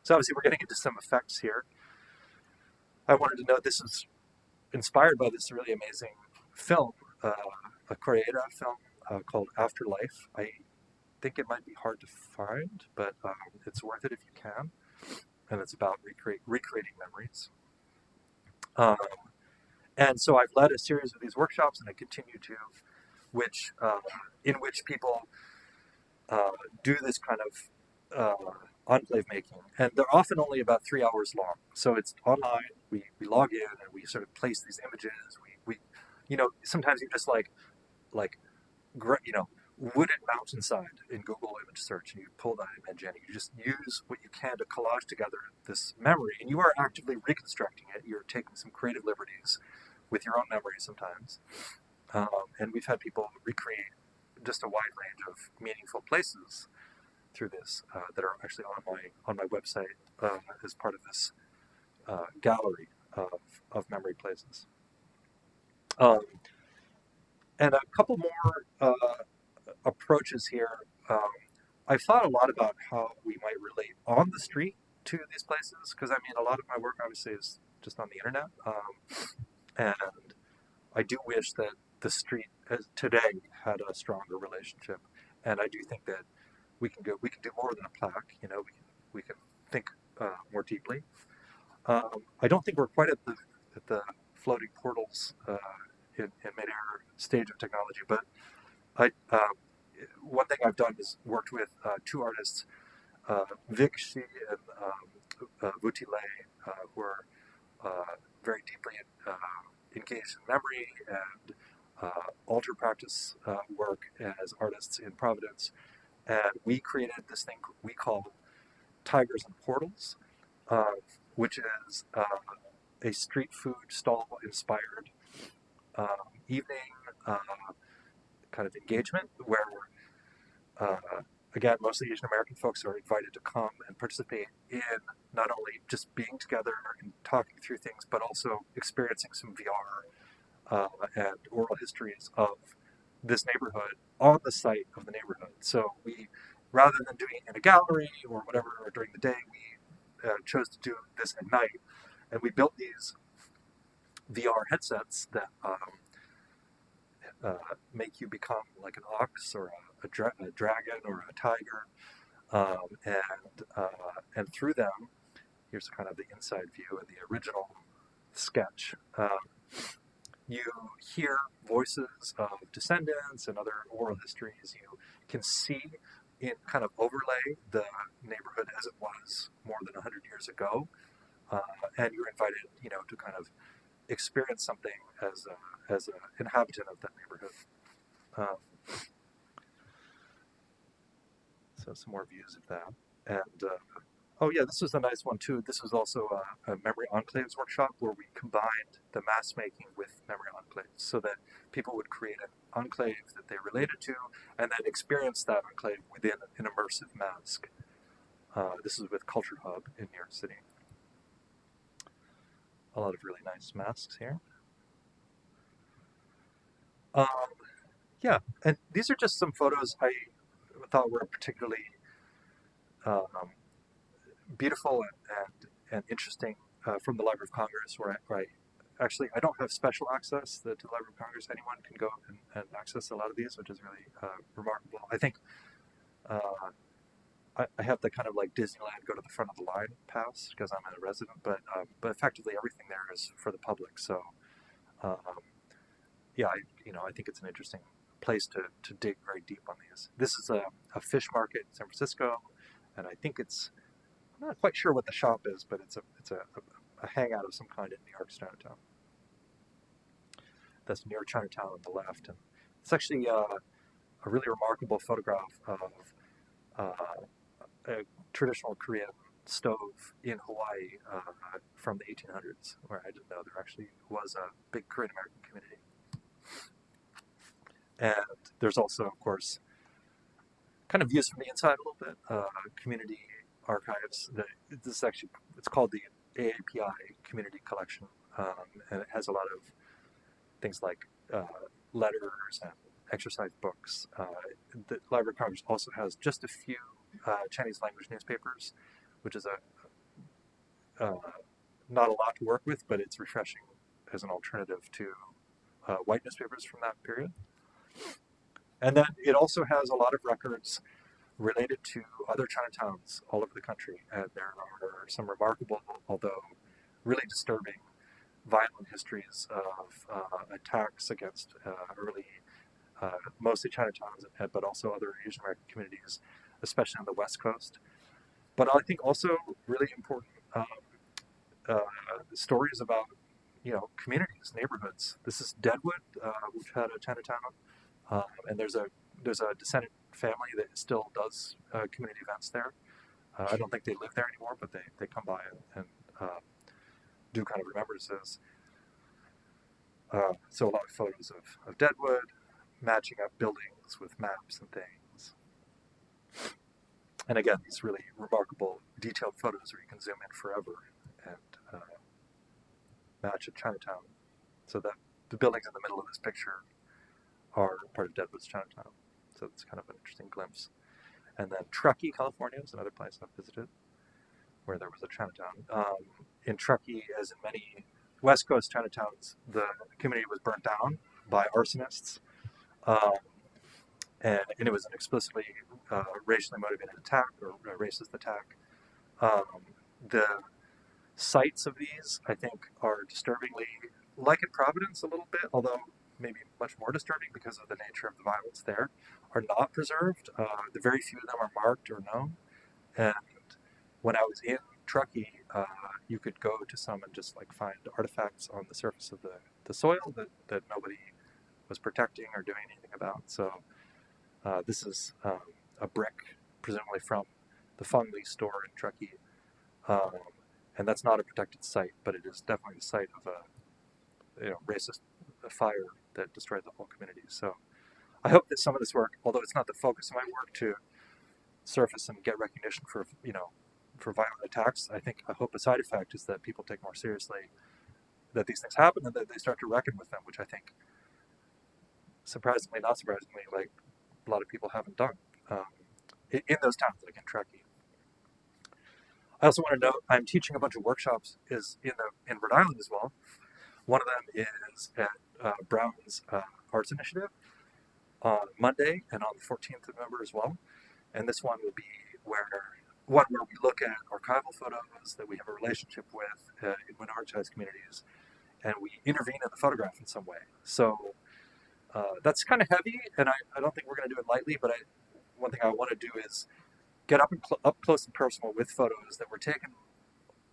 So obviously we're getting into some effects here. I wanted to note this is inspired by this really amazing film, a Koreeda film called Afterlife. I think it might be hard to find, but it's worth it if you can. And it's about recreating memories. And so I've led a series of these workshops, and I continue to, in which people do this kind of enclave making, and they're often only about 3 hours long. So it's online. We log in and we sort of place these images. We sometimes you just like wooded mountainside in Google image search, and you pull that image in. You just use what you can to collage together this memory, and you are actively reconstructing it. You're taking some creative liberties with your own memory sometimes. And we've had people recreate just a wide range of meaningful places through this that are actually on my website as part of this gallery of memory places. And a couple more approaches here. I've thought a lot about how we might relate on the street to these places, because I mean, a lot of my work obviously is just on the internet, and I do wish that the street today had a stronger relationship, and I do think that we can do more than a plaque. You know, we can think more deeply. I don't think we're quite at the floating portals in midair stage of technology, but I one thing I've done is worked with two artists, Vic Shi and Vuti Lei, who are very deeply engaged in memory and altar practice work as artists in Providence. And we created this thing we call Tigers and Portals, which is a street food stall inspired evening kind of engagement where, again, mostly Asian American folks are invited to come and participate in not only just being together and talking through things, but also experiencing some VR and oral histories of this neighborhood on the site of the neighborhood. So we, rather than doing it in a gallery or whatever, or during the day, we chose to do this at night. And we built these VR headsets that make you become like an ox or a dragon or a tiger, and through them, here's kind of the inside view of the original sketch. You hear voices of descendants and other oral histories. You can see in kind of overlay the neighborhood as it was more than 100 years ago, and you're invited, you know, to kind of experience something as an inhabitant of that neighborhood. Um, so some more views of that. And oh yeah, this was a nice one too. This was also a memory enclaves workshop where we combined the mask making with memory enclaves so that people would create an enclave that they related to and then experience that enclave within an immersive mask. This is with Culture Hub in New York City. A lot of really nice masks here. Um, yeah, and these are just some photos I thought were particularly um, beautiful and interesting from the Library of Congress, where I actually I don't have special access to the Library of Congress. Anyone can go and access a lot of these, which is really remarkable. I think uh, I have the kind of like Disneyland go to the front of the line pass because I'm a resident, but effectively everything there is for the public. So um, yeah, I think it's an interesting place to dig very deep on these. This is a fish market in San Francisco, and I think I'm not quite sure what the shop is, but it's a hangout of some kind in New York's Chinatown. That's New York Chinatown on the left, and it's actually a really remarkable photograph of a traditional Korean stove in Hawaii from the 1800s, where I didn't know there actually was a big Korean American community. And there's also, of course, kind of views from the inside a little bit. Community archives. This is actually it's called the AAPI Community Collection, and it has a lot of things like letters and exercise books. The Library of Congress also has just a few Chinese language newspapers, which is not a lot to work with, but it's refreshing as an alternative to white newspapers from that period. And then it also has a lot of records related to other Chinatowns all over the country. And there are some remarkable, although really disturbing, violent histories of attacks against early, mostly Chinatowns, but also other Asian American communities, especially on the West Coast. But I think also really important stories about communities, neighborhoods. This is Deadwood, which had a Chinatown, and there's a descendant family that still does community events there. I don't think they live there anymore, but they come by and do kind of remembrances. So a lot of photos of Deadwood, matching up buildings with maps and things. And again, these really remarkable detailed photos where you can zoom in forever and match at Chinatown. So that the buildings in the middle of this picture are part of Deadwood's Chinatown. So it's kind of an interesting glimpse. And then Truckee, California is another place I've visited where there was a Chinatown. In Truckee, as in many West Coast Chinatowns, the community was burnt down by arsonists. Um, and it was an explicitly racially motivated attack or a racist attack. The sites of these, I think, are disturbingly like in Providence a little bit, although maybe much more disturbing because of the nature of the violence there, are not preserved. The very few of them are marked or known. And when I was in Truckee, you could go to some and just like find artifacts on the surface of the soil that nobody was protecting or doing anything about. So this is a brick, presumably from the Fung Lee store in Truckee. And that's not a protected site, but it is definitely the site of a racist fire that destroyed the whole community. So I hope that some of this work, although it's not the focus of my work to surface and get recognition for violent attacks, I hope a side effect is that people take more seriously that these things happen and that they start to reckon with them, which I think, surprisingly, not surprisingly, like a lot of people haven't done in those towns, like in Truckee. I also want to note I'm teaching a bunch of workshops in Rhode Island as well. One of them is at Brown's Arts Initiative on Monday and on the 14th of November as well. And this one will be where we look at archival photos that we have a relationship with in minoritized communities, and we intervene in the photograph in some way. So that's kind of heavy, and I don't think we're going to do it lightly, but one thing I want to do is get up close and personal with photos that were taken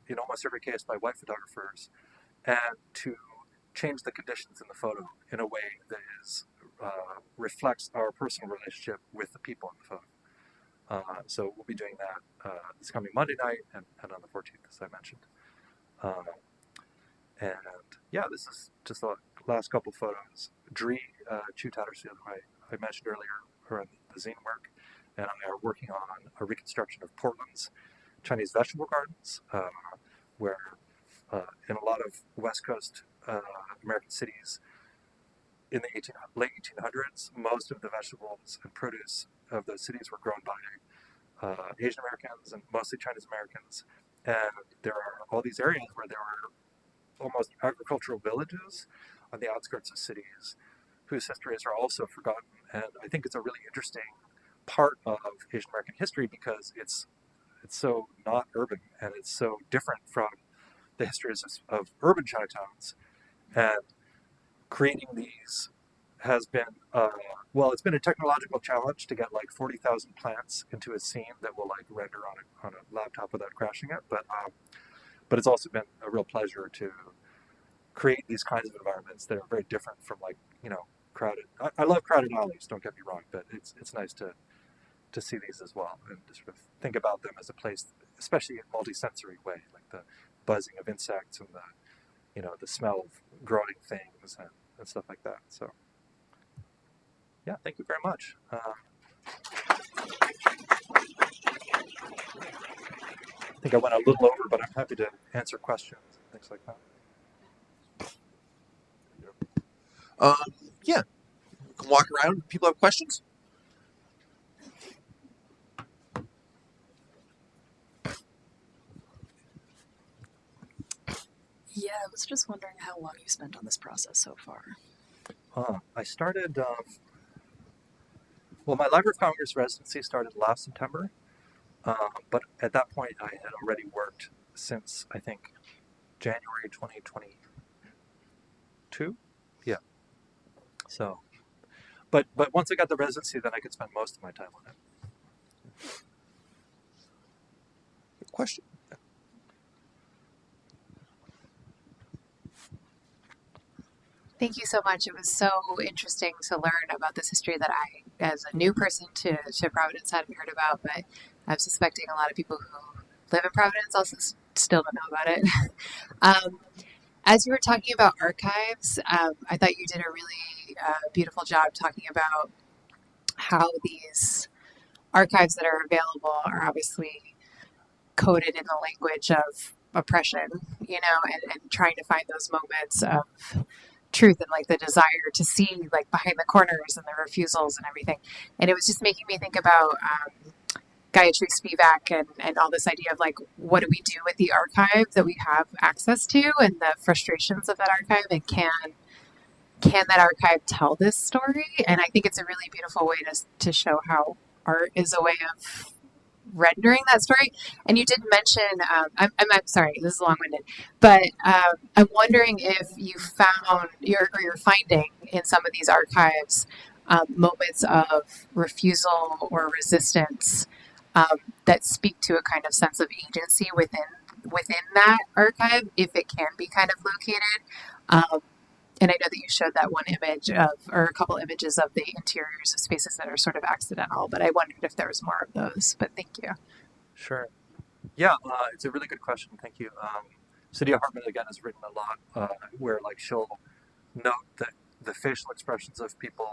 in almost every case by white photographers, and to change the conditions in the photo in a way that reflects our personal relationship with the people in the photo. So we'll be doing that this coming Monday night and on the 14th, as I mentioned. And yeah, this is just the last couple photos. Dree Chu Tattersfield, who I mentioned earlier, her and the zine work, and I are working on a reconstruction of Portland's Chinese vegetable gardens, where in a lot of West Coast American cities in the late 1800s, most of the vegetables and produce of those cities were grown by Asian Americans and mostly Chinese Americans. And there are all these areas where there were almost agricultural villages on the outskirts of cities whose histories are also forgotten. And I think it's a really interesting part of Asian American history because it's so not urban and it's so different from the histories of urban Chinatowns. And creating these has been, it's been a technological challenge to get like 40,000 plants into a scene that will like render on a laptop without crashing it. But it's also been a real pleasure to create these kinds of environments that are very different from crowded. I love crowded alleys, don't get me wrong, but it's nice to see these as well and to sort of think about them as a place, especially in a multi-sensory way, like the buzzing of insects and the smell of growing things and stuff like that. So yeah, thank you very much. I think I went a little over, but I'm happy to answer questions and things like that. Yeah, you can walk around. People have questions? Yeah, I was just wondering how long you spent on this process so far. I started, my Library of Congress residency started last September, but at that point I had already worked since, I think, January 2022. Yeah. So, but once I got the residency, then I could spend most of my time on it. Good question. Thank you so much. It was so interesting to learn about this history that I, as a new person to Providence, hadn't heard about, but I'm suspecting a lot of people who live in Providence also still don't know about it. As you were talking about archives, I thought you did a really beautiful job talking about how these archives that are available are obviously coded in the language of oppression, and trying to find those moments of truth and like the desire to see like behind the corners and the refusals and everything. And it was just making me think about Gayatri Spivak and all this idea of like, what do we do with the archive that we have access to and the frustrations of that archive, and can that archive tell this story? And I think it's a really beautiful way to show how art is a way of rendering that story. And you did mention, I'm sorry, this is long winded, but I'm wondering if you found you're finding in some of these archives moments of refusal or resistance that speak to a kind of sense of agency within that archive, if it can be kind of located. And I know that you showed that one image of, or a couple images of the interiors of spaces that are sort of accidental, but I wondered if there was more of those. But thank you. Sure. Yeah, it's a really good question. Thank you. Cydia Hartman again has written a lot where like she'll note the facial expressions of people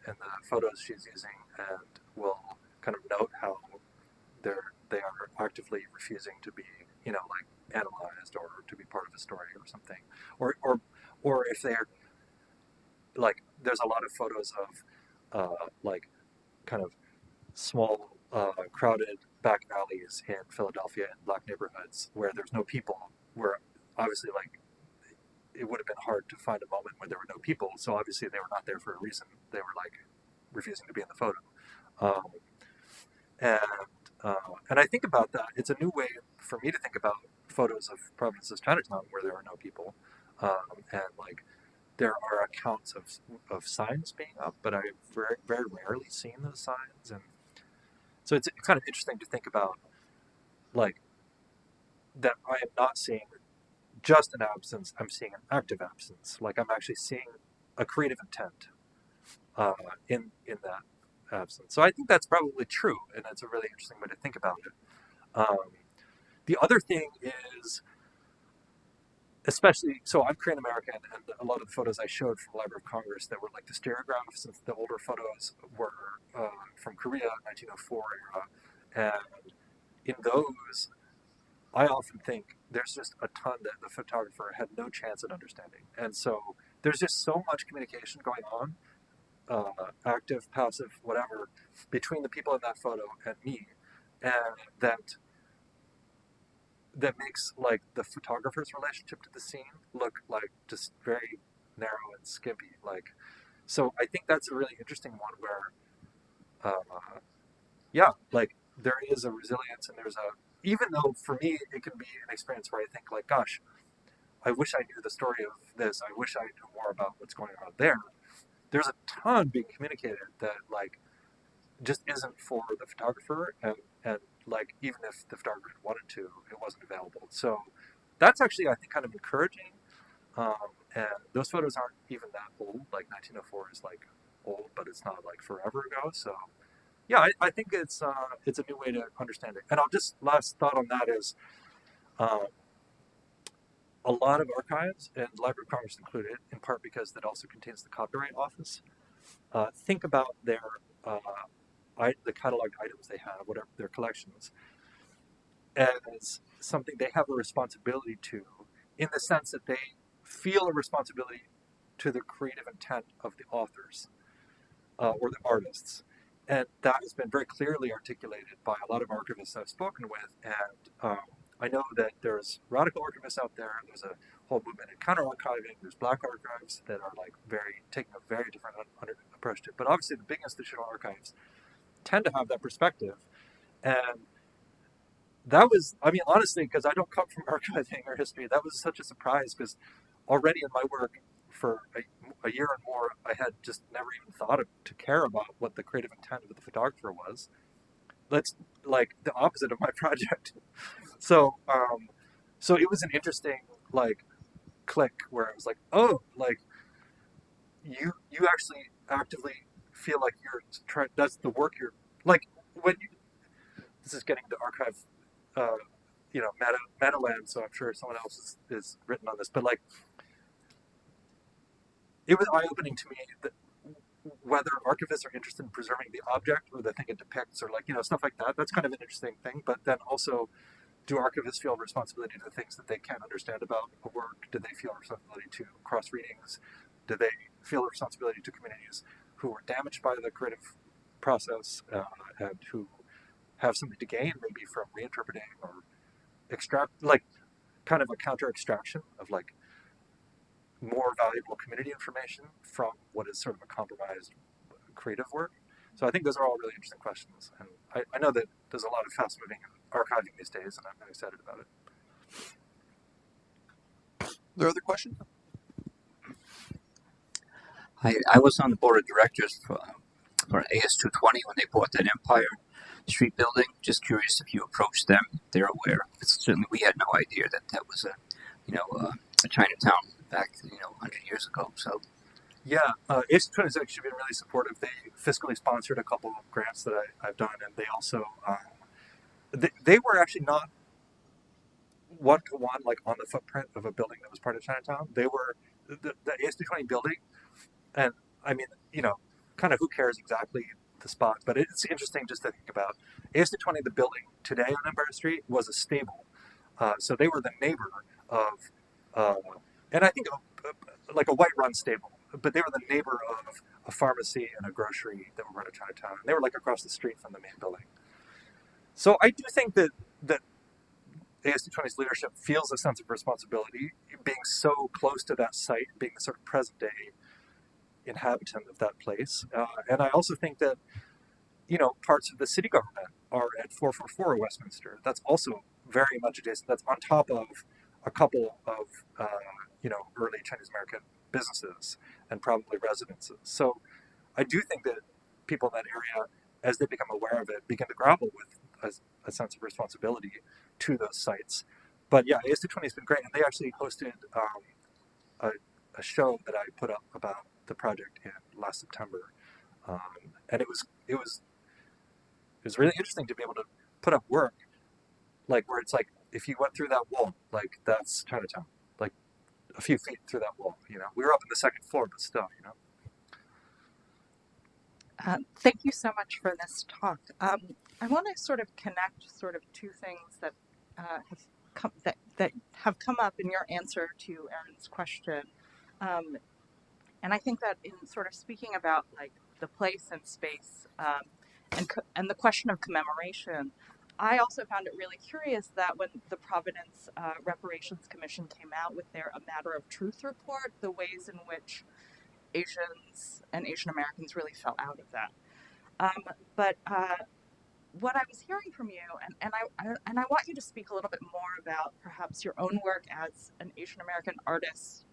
in the photos she's using, and will kind of note how they are actively refusing to be, like analyzed or to be part of a story or something, or if they're like, there's a lot of photos of like kind of small, crowded back alleys in Philadelphia and black neighborhoods where there's no people, where obviously, like, it would have been hard to find a moment when there were no people. So obviously they were not there for a reason. They were like refusing to be in the photo. Um, and and I think about that. It's a new way for me to think about photos of Providence's Chinatown where there are no people, and like there are accounts of signs being up, but I've very, very rarely seen those signs. And so it's kind of interesting to think about, like, that I am not seeing just an absence, I'm seeing an active absence. Like, I'm actually seeing a creative intent in that absence. So I think that's probably true, and that's a really interesting way to think about it. The other thing is, especially, so I'm Korean American, and a lot of the photos I showed from the Library of Congress that were like the stereographs, and the older photos were from Korea, 1904 era. And in those, I often think there's just a ton that the photographer had no chance at understanding. And so there's just so much communication going on, active, passive, whatever, between the people in that photo and me, and that makes like the photographer's relationship to the scene look like just very narrow and skimpy. Like, so I think that's a really interesting one where, yeah, like there is a resilience, and there's a, even though for me it can be an experience where I think like, gosh, I wish I knew the story of this. I wish I knew more about what's going on there. There's a ton being communicated that like just isn't for the photographer, and like even if the photographer wanted to, it wasn't available. So that's actually, I think, kind of encouraging. And those photos aren't even that old. Like 1904 is like old, but it's not like forever ago. So yeah, I think it's a new way to understand it. And I'll just, last thought on that is, um, a lot of archives, and the Library of Congress included, in part because it also contains the Copyright Office, think about their the cataloged items they have, whatever their collections, as something they have a responsibility to, in the sense that they feel a responsibility to the creative intent of the authors or the artists. And that has been very clearly articulated by a lot of archivists I've spoken with. And I know that there's radical archivists out there. There's a whole movement in counter archiving. There's black archives that are like taking a very different approach to it. But obviously, the big institutional archives tend to have that perspective. And that was, I mean, honestly, because I don't come from archiving or history, that was such a surprise, because already in my work for a year and more, I had just never even thought to care about what the creative intent of the photographer was. That's like the opposite of my project. So, so it was an interesting like click where I was like, oh, like you actually actively feel like you're trying. That's the work you're like when you. This is getting to archive, uh, meta land. So I'm sure someone else is written on this, but like it was eye opening to me that whether archivists are interested in preserving the object or the thing it depicts, or like stuff like that. That's kind of an interesting thing. But then also, do archivists feel responsibility to the things that they can't understand about a work? Do they feel responsibility to cross readings? Do they feel a responsibility to communities who were damaged by the creative process and who have something to gain maybe from reinterpreting or extract, like kind of a counter extraction of like more valuable community information from what is sort of a compromised creative work. So I think those are all really interesting questions. And I know that there's a lot of fast moving archiving these days, and I'm excited about it. Are there other questions? I was on the board of directors for AS220 when they bought that Empire Street building. Just curious if you approached them. They're aware. Certainly, we had no idea that that was a Chinatown back 100 years ago. So Yeah, AS220 has actually been really supportive. They fiscally sponsored a couple of grants that I've done, and they also they were actually not one-to-one like on the footprint of a building that was part of Chinatown. They were the AS220 building, and I mean, kind of who cares exactly the spot, but it's interesting just to think about. AS220, the building today on Empire Street, was a stable. So they were the neighbor of, and I think like a white-run stable, but they were the neighbor of a pharmacy and a grocery that were run in Chinatown. And they were like across the street from the main building. So I do think that AS220's leadership feels a sense of responsibility, being so close to that site, being the sort of present-day inhabitant of that place. And I also think that, parts of the city government are at 444 Westminster. That's also very much adjacent. That's on top of a couple of, early Chinese American businesses and probably residences. So I do think that people in that area, as they become aware of it, begin to grapple with a sense of responsibility to those sites. But yeah, AS220 has been great, and they actually hosted a show that I put up about the project in last September, and it was really interesting to be able to put up work like where it's like if you went through that wall, like that's Chinatown, like a few feet through that wall. We were up in the second floor, but still. Thank you so much for this talk. I want to sort of connect sort of two things that have come up in your answer to Erin's question, and I think that in sort of speaking about like the place and space and the question of commemoration, I also found it really curious that when the Providence Reparations Commission came out with their A Matter of Truth report, the ways in which Asians and Asian Americans really fell out of that. But what I was hearing from you, and I want you to speak a little bit more about perhaps your own work as an Asian American artist,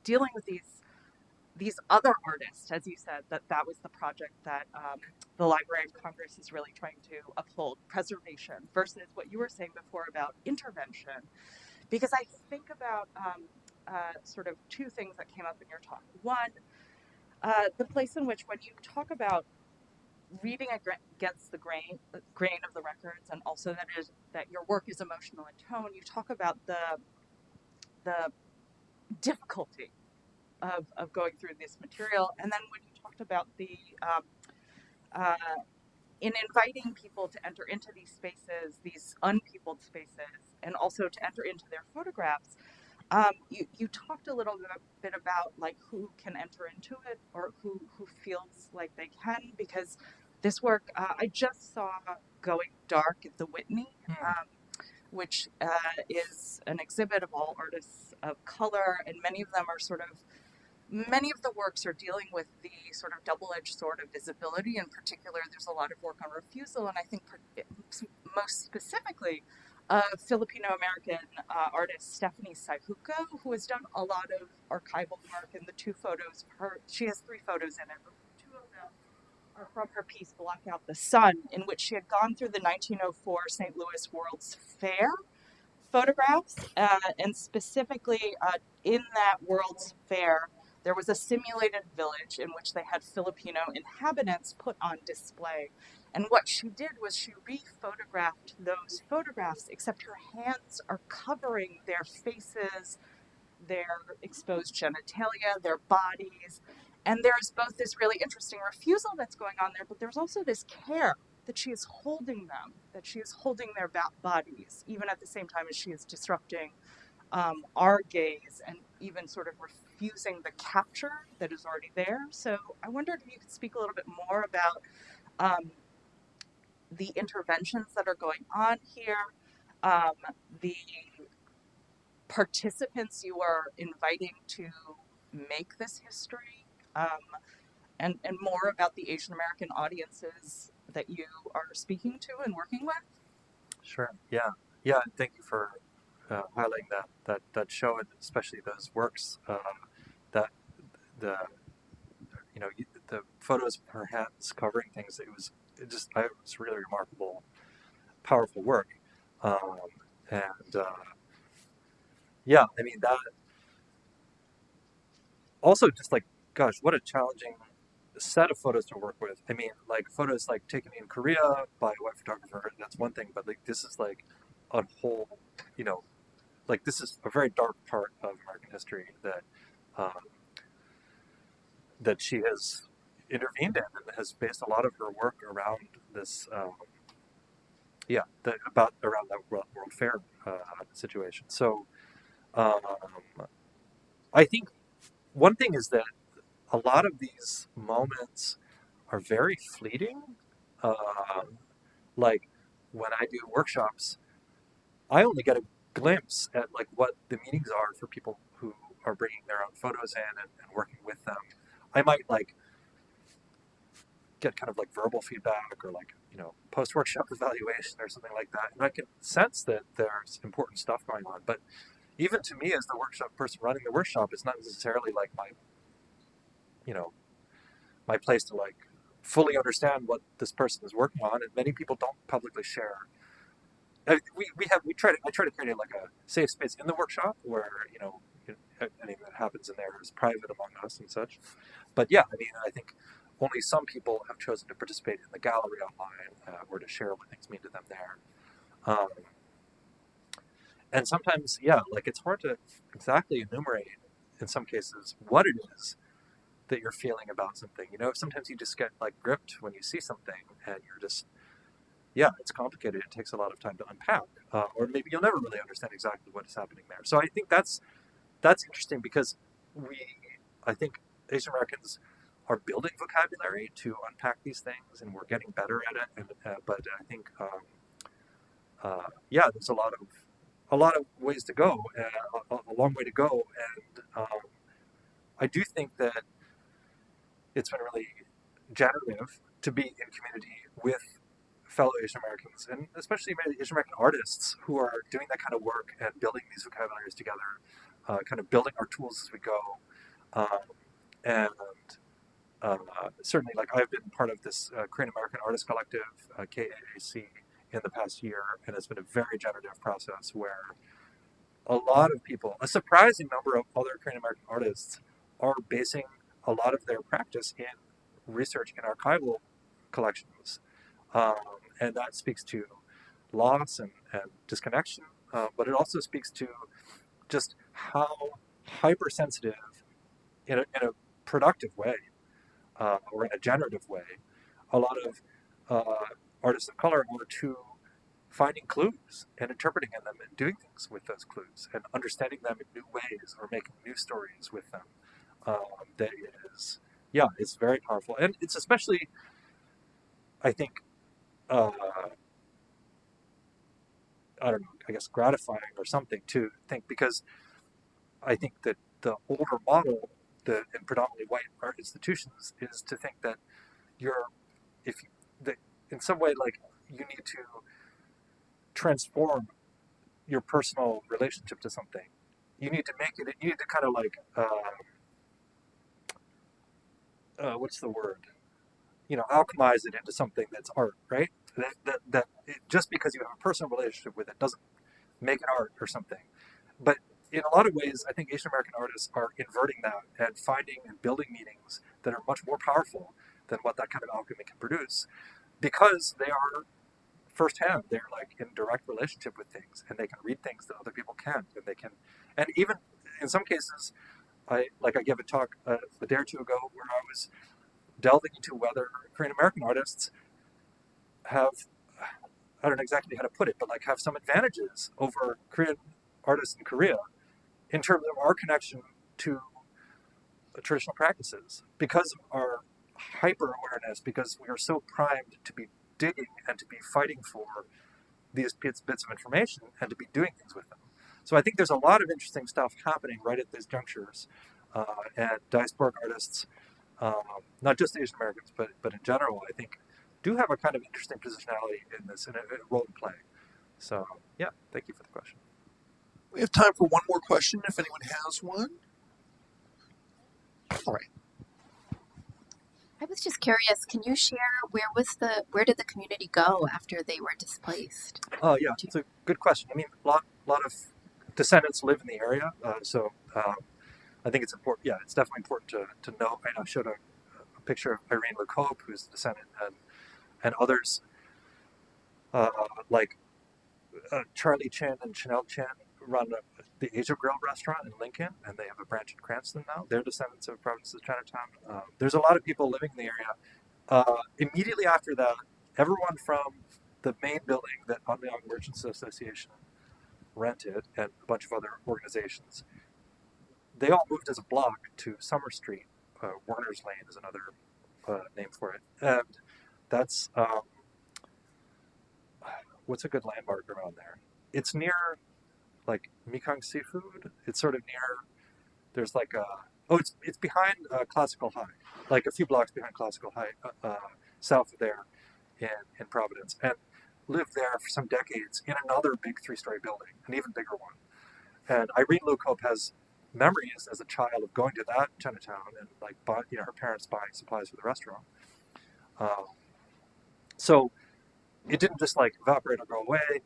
dealing with these other artists, as you said, that was the project that the Library of Congress is really trying to uphold, preservation, versus what you were saying before about intervention. Because I think about sort of two things that came up in your talk. One, the place in which when you talk about reading against the grain of the records, and also that your work is emotional in tone, you talk about the difficulty of going through this material. And then when you talked about in inviting people to enter into these spaces, these unpeopled spaces, and also to enter into their photographs, you talked a little bit about like who can enter into it or who feels like they can, because this work I just saw Going Dark at the Whitney, which is an exhibit of all artists of color, and many of the works are dealing with the sort of double-edged sword of visibility. In particular, there's a lot of work on refusal, and I think most specifically Filipino-American artist Stephanie Saihuko, who has done a lot of archival work, and the two photos, she has 3 photos in it, but 2 of them are from her piece Block Out the Sun, in which she had gone through the 1904 St. Louis World's Fair photographs, and specifically in that World's Fair, there was a simulated village in which they had Filipino inhabitants put on display. And what she did was she re-photographed those photographs, except her hands are covering their faces, their exposed genitalia, their bodies. And there's both this really interesting refusal that's going on there, but there's also this care that she is holding them, that she is holding their bodies, even at the same time as she is disrupting our gaze and even sort of refusing the capture that is already there. So I wondered if you could speak a little bit more about the interventions that are going on here, um, the participants you are inviting to make this history, and more about the Asian American audiences that you are speaking to and working with? Sure. Yeah. Yeah. Thank you for highlighting that show, and especially those works. That the the photos of her hands covering things. It was really remarkable, powerful work. Um, and yeah, I mean that also just like, gosh, what a challenging set of photos to work with. I mean, like photos like taken in Korea by a white photographer, that's one thing, but like this is like a whole, you know, like this is a very dark part of American history um, that she has intervened in and has based a lot of her work around this. Around that World Fair situation. So um, I think one thing is that a lot of these moments are very fleeting. Um, like when I do workshops, I only get a glimpse at like what the meanings are for people who are bringing their own photos in and working with them. I might like get kind of like verbal feedback or like post workshop evaluation or something like that, and I can sense that there's important stuff going on. But even to me as the workshop person running the workshop, it's not necessarily like you know my place to like fully understand what this person is working on, and many people don't publicly share. I try to create like a safe space in the workshop where anything that happens in there is private among us and such. But yeah, I mean, I think only some people have chosen to participate in the gallery online or to share what things mean to them there. Um, and sometimes, yeah, like it's hard to exactly enumerate in some cases what it is that you're feeling about something. Sometimes you just get like gripped when you see something and you're just, yeah, it's complicated. It takes a lot of time to unpack, or maybe you'll never really understand exactly what is happening there. So I think that's interesting because I think Asian Americans are building vocabulary to unpack these things, and we're getting better at it. But I think, yeah, there's a lot of ways to go, a long way to go, and I do think that it's been really generative to be in community with fellow Asian Americans, and especially Asian American artists who are doing that kind of work and building these vocabularies together, kind of building our tools as we go. Um, and certainly, like I've been part of this Korean American Artist Collective, KAAC, in the past year, and it's been a very generative process where a lot of people, a surprising number of other Korean American artists, are basing a lot of their practice in research and archival collections. Um, and that speaks to loss and disconnection, but it also speaks to just how hypersensitive, in a productive way, or in a generative way, a lot of artists of color are to finding clues and interpreting in them and doing things with those clues and understanding them in new ways or making new stories with them. That is, yeah, it's very powerful. And it's especially, I think, uh, I don't know, I guess gratifying or something to think, because I think that the older model in predominantly white art institutions is to think that you're, if you, that in some way, like you need to transform your personal relationship to something. You need to make it, you need to kind of like, what's the word? Alchemize it into something that's art, right? Just because you have a personal relationship with it doesn't make it art or something. But in a lot of ways, I think Asian American artists are inverting that and finding and building meanings that are much more powerful than what that kind of alchemy can produce, because they are firsthand. They're like in direct relationship with things, and they can read things that other people can't, and even in some cases, I gave a talk a day or two ago where I was delving into whether Korean American artists have, I don't know exactly how to put it, but like have some advantages over Korean artists in Korea in terms of our connection to traditional practices, because of our hyper awareness, because we are so primed to be digging and to be fighting for these bits of information and to be doing things with them. So I think there's a lot of interesting stuff happening right at these junctures, and diasporic artists, not just Asian Americans, but in general, I think do have a kind of interesting positionality in this and a role to play. So yeah, thank you for the question. We have time for one more question if anyone has one. All right. I was just curious, can you share where did the community go after they were displaced? Oh yeah, it's a good question. I mean, a lot of descendants live in the area, so I think it's important. Yeah, it's definitely important to know. I showed a picture of Irene LeCope, who's a descendant, and others like Charlie Chan and Chanel Chan run the Asia Grill restaurant in Lincoln, and they have a branch in Cranston now. They're descendants of Providence Chinatown. There's a lot of people living in the area. Immediately after that, everyone from the main building that Young Merchants Association rented and a bunch of other organizations, they all moved as a block to Summer Street. Werner's Lane is another name for it. And that's, what's a good landmark around there? It's near, like, Mekong Seafood. It's sort of near, there's like it's behind Classical High, like a few blocks behind Classical High, south of there in Providence. And lived there for some decades in another big 3-story building, an even bigger one. And Irene Lucope has memories as a child of going to that Chinatown and like her parents buying supplies for the restaurant. So it didn't just like evaporate or go away.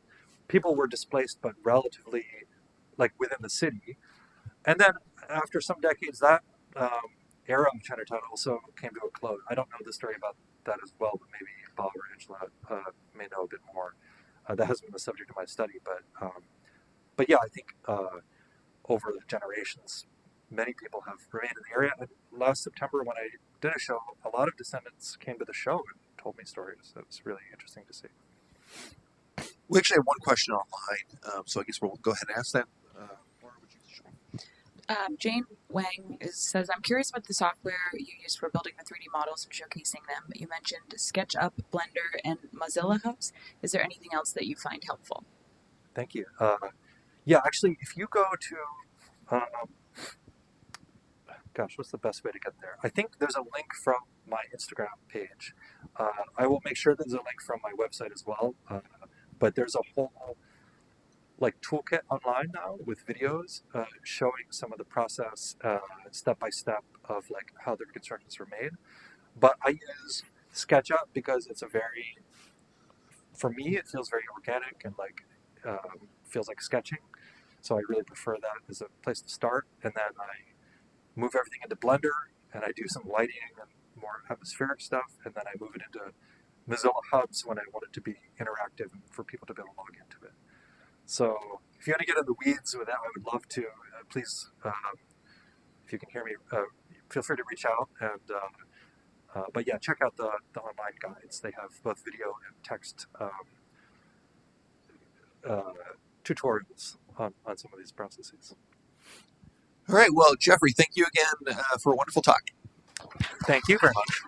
People were displaced, but relatively like within the city. And then after some decades, that era of Chinatown also came to a close. I don't know the story about that as well, but maybe Bob or Angela may know a bit more. That hasn't been the subject of my study, but yeah, I think over the generations, many people have remained in the area. And last September, when I did a show, a lot of descendants came to the show and told me stories. It was really interesting to see. We actually have one question online, so I guess we'll go ahead and ask that. Laura, would you? Jane Wang says, I'm curious about the software you use for building the 3D models and showcasing them. You mentioned SketchUp, Blender, and Mozilla Hubs. Is there anything else that you find helpful? Thank you. Yeah, actually, if you go to, gosh, what's the best way to get there? I think there's a link from my Instagram page. I will make sure there's a link from my website as well. But there's a whole like toolkit online now with videos showing some of the process step by step of like how the reconstructions were made. But I use SketchUp because it's for me, it feels very organic and like feels like sketching. So I really prefer that as a place to start. And then I move everything into Blender and I do some lighting and more atmospheric stuff. And then I move it into Mozilla Hubs when I want it to be interactive and for people to be able to log into it. So if you want to get in the weeds with that, I would love to. Please, if you can hear me, feel free to reach out. And but yeah, check out the online guides. They have both video and text tutorials on some of these processes. All right. Well, Jeffrey, thank you again for a wonderful talk. Thank you very much.